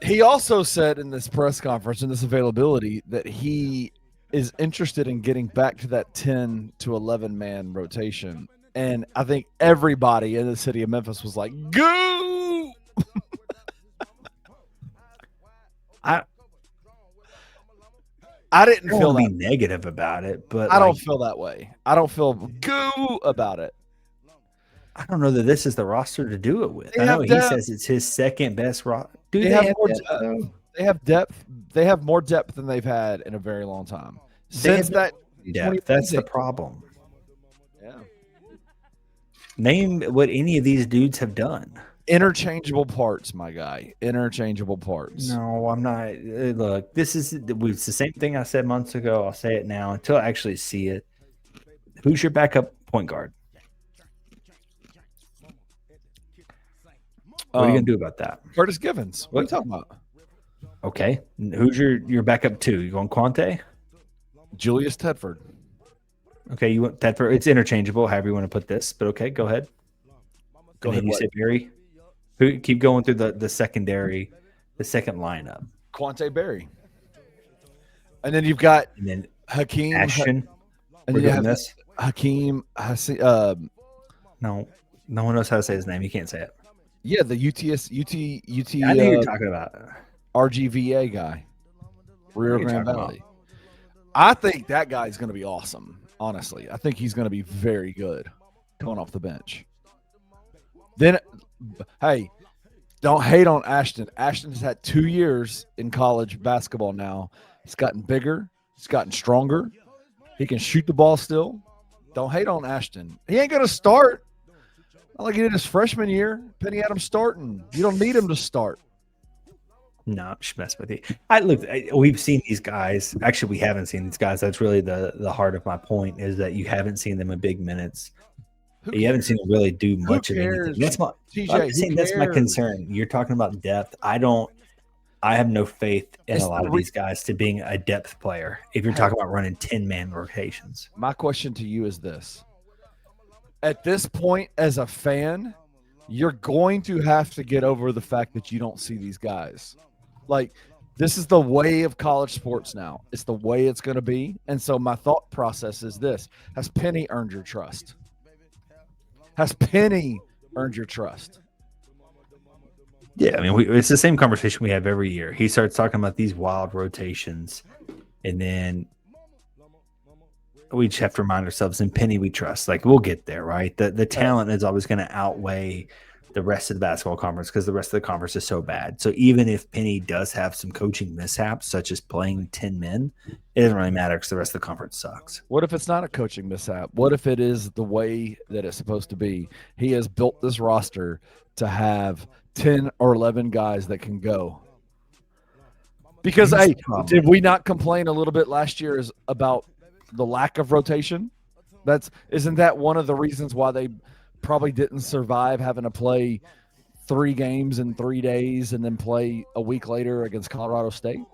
He also said in this press conference, in this availability, that he is interested in getting back to that 10 to 11 man rotation. And I think everybody in the city of Memphis was like, "Go!" I didn't feel be negative about it, but I don't feel that way. I don't feel goo about it. I don't know that this is the roster to do it with. I know he says it's his second best roster. They have depth. They have more depth than they've had in a very long time. Since that depth, that's the problem. Yeah. Name what any of these dudes have done. Interchangeable parts, my guy. Interchangeable parts. No, I'm not. Look, it's the same thing I said months ago. I'll say it now until I actually see it. Who's your backup point guard? What are you gonna do about that? Curtis Givens. What are you talking about? Okay. Who's your backup 2? You going Quante? Julius Tedford. Okay, you want Tedford. It's interchangeable, however you want to put this, but okay, go ahead. Go ahead. You say Barry. Who keep going through the secondary, the second lineup. Quante Berry. And then you've got Hakeem Ashton. And then you have this Hakeem no one knows how to say his name. You can't say it. Yeah, the UT I know you're talking about RGVA guy. Rio Grande Valley. I think that guy's going to be awesome. Honestly, I think he's going to be very good coming off the bench. Then, hey, don't hate on Ashton. Ashton's had 2 years in college basketball now. He's gotten bigger. He's gotten stronger. He can shoot the ball still. Don't hate on Ashton. He ain't going to start. Not like he did his freshman year. Penny had him starting. You don't need him to start. No, just mess with you. We've seen these guys. Actually, we haven't seen these guys. That's really the heart of my point, is that you haven't seen them in big minutes. You haven't seen them really do much of anything. That's my concern. You're talking about depth. I have no faith in a lot of these guys to being a depth player if you're talking about running 10-man rotations. My question to you is this. At this point, as a fan, you're going to have to get over the fact that you don't see these guys. Like, this is the way of college sports now. It's the way it's going to be. And so my thought process is this. Has Penny earned your trust? Has Penny earned your trust? Yeah, I mean, it's the same conversation we have every year. He starts talking about these wild rotations, and then we just have to remind ourselves, in Penny we trust. Like, we'll get there, right? The talent is always going to outweigh the rest of the basketball conference because the rest of the conference is so bad. So even if Penny does have some coaching mishaps, such as playing 10 men, it doesn't really matter because the rest of the conference sucks. What if it's not a coaching mishap? What if it is the way that it's supposed to be? He has built this roster to have 10 or 11 guys that can go. Because, hey, did we not complain a little bit last year about the lack of rotation? Isn't that one of the reasons why they probably didn't survive having to play 3 games in 3 days and then play a week later against Colorado State?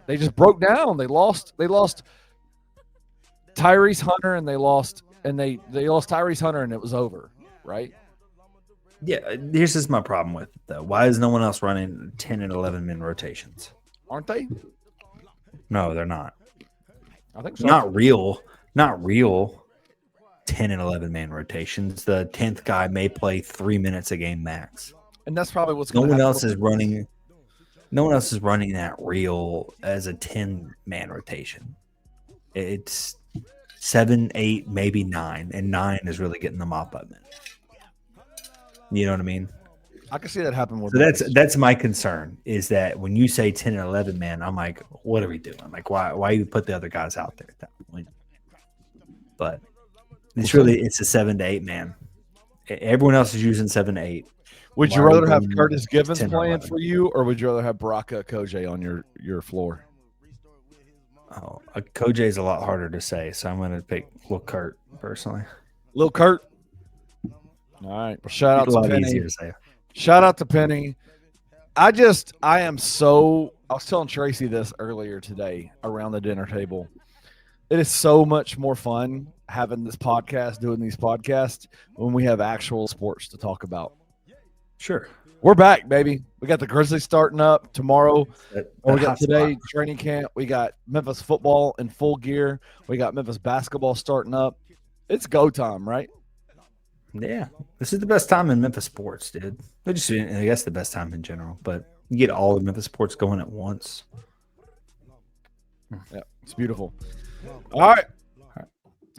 They just broke down. They lost Tyrese Hunter and they lost Tyrese Hunter and it was over, right? Yeah, here's just my problem with it, though. Why is no one else running 10 and 11 men rotations? Aren't they? No, they're not. I think so. Not real 10 and 11 man rotations. The 10th guy may play 3 minutes a game max. And that's probably what's No going to one happen. else is running. No one else is running that real as a 10 man rotation. It's 7, 8, maybe 9, and 9 is really getting the mop up in. You know what I mean? I can see that happen with So that's my concern is that when you say 10 and 11 man, I'm like, what are we doing? Like, why you put the other guys out there at that point? But it's a 7 to 8 man. Everyone else is using 7 to 8. Would you Why are we rather have going Curtis Givens 10 or playing 11? for you, or would you rather have Baraka Koje on your floor? Oh, Koj is a lot harder to say, so I'm going to pick Lil Kurt personally. Lil Kurt. All right. Well, shout out It's a to lot Penny. easier to say. Shout out to Penny. I was telling Tracy this earlier today around the dinner table. It is so much more fun having this podcast, doing these podcasts when we have actual sports to talk about. Sure. We're back, baby. We got the Grizzlies starting up tomorrow. We got hot today spot. training camp. We got Memphis football in full gear. We got Memphis basketball starting up. It's go time, right? Yeah, this is the best time in Memphis sports, dude. I guess the best time in general, but you get all the Memphis sports going at once. Yeah, it's beautiful. All right.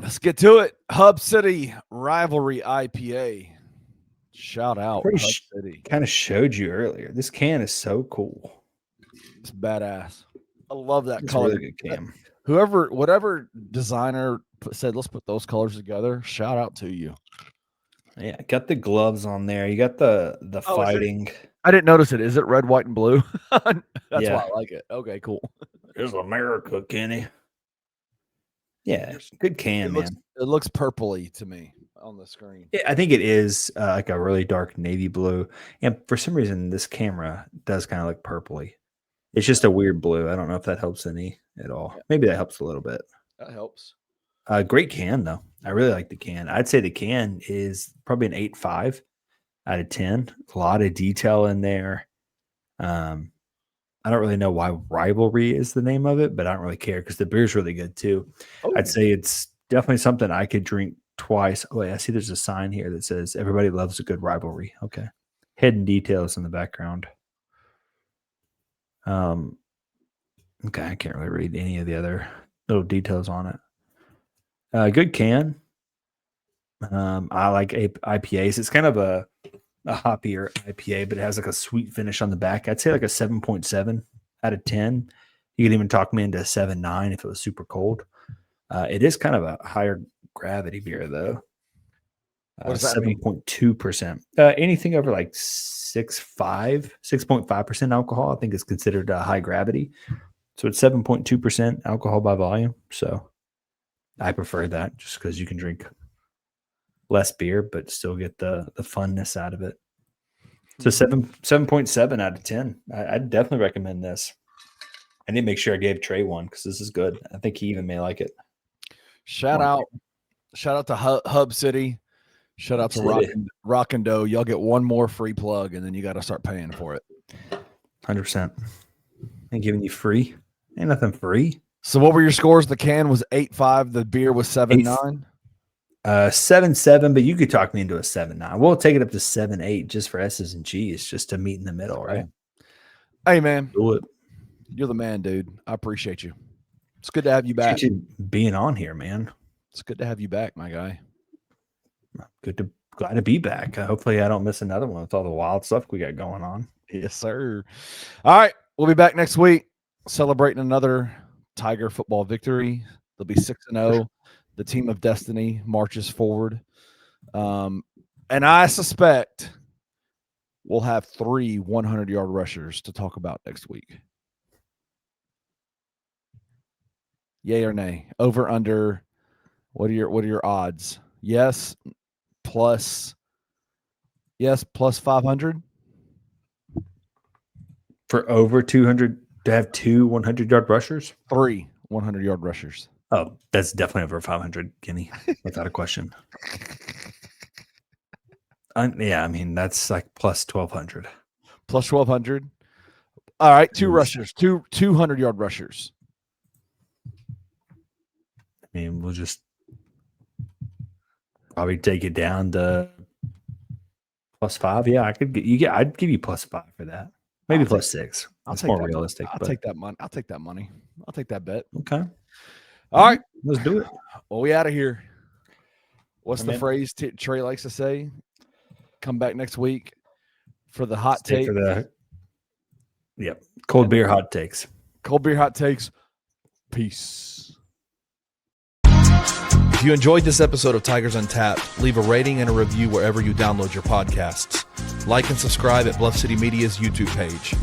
Let's get to it. Hub City Rivalry IPA. Shout out Hub City. Kind of showed you earlier. This can is so cool. It's badass. I love that It's color. really good can. Whatever designer said, let's put those colors together. Shout out to you. Yeah, got the gloves on there. You got the fighting. I didn't notice it. Is it red, white, and blue? That's Yeah. why I like it. Okay, cool. There's America, Kenny. Yeah, good can, man. It looks purpley to me on the screen. Yeah, I think it is like a really dark navy blue. And for some reason, this camera does kind of look purpley. It's just a weird blue. I don't know if that helps any at all. Maybe that helps a little bit. That helps. Great can, though. I really like the can. I'd say the can is probably an 8.5 out of 10. A lot of detail in there. I don't really know why Rivalry is the name of it, but I don't really care because the beer's really good, too. Oh. I'd say it's definitely something I could drink twice. Oh, wait, I see there's a sign here that says everybody loves a good rivalry. Okay. Hidden details in the background. Okay, I can't really read any of the other little details on it. Good can. I like IPAs. It's kind of a hoppier IPA, but it has like a sweet finish on the back. I'd say like a 7.7 out of 10. You could even talk me into a 7.9 if it was super cold. It is kind of a higher gravity beer, though. What does that mean? 7.2%. Anything over like 6.5% alcohol, I think is considered high gravity. So it's 7.2% alcohol by volume. So I prefer that just because you can drink less beer, but still get the funness out of it. So 7.7 out of 10. I'd definitely recommend this. I need to make sure I gave Trey one because this is good. I think he even may like it. Shout out to Hub City. Shout out to Rock and Dough. Y'all get one more free plug, and then you got to start paying for it. 100%. And giving you free. Ain't nothing free. So what were your scores? The can was 8.5. The beer was 7.9. 7.7, but you could talk me into a 7.9. We'll take it up to 7.8 just for S's and G's, just to meet in the middle, right? Hey, man. Do it. You're the man, dude. I appreciate you. It's good to have you back. Appreciate you being on here, man. It's good to have you back, my guy. Good to glad to be back. Hopefully I don't miss another one with all the wild stuff we got going on. Yes, sir. All right. We'll be back next week celebrating another Tiger football victory. They'll be 6-0. The team of destiny marches forward. And I suspect we'll have 3 100-yard rushers to talk about next week. Yay or nay? Over, under. What are your odds? Yes, plus 500. For over 200 to have 2 100-yard rushers? 3 100-yard rushers. Oh, that's definitely over 500, Kenny, without a question. Yeah, I mean, that's like plus 1,200. Plus 1,200. All right, 2 rushers, 2 200-yard rushers. I mean, we'll just probably take it down to plus 5. Yeah, I'd give you plus 5 for that. Maybe plus 6. That's more realistic. I'll take that money. I'll take that money. I'll take that bet. Okay. All right. Let's do it. Well, we out of here. What's the phrase Trey likes to say? Come back next week for the hot take. Cold beer hot takes. Cold beer hot takes. Peace. If you enjoyed this episode of Tigers Untapped, leave a rating and a review wherever you download your podcasts. Like and subscribe at Bluff City Media's YouTube page.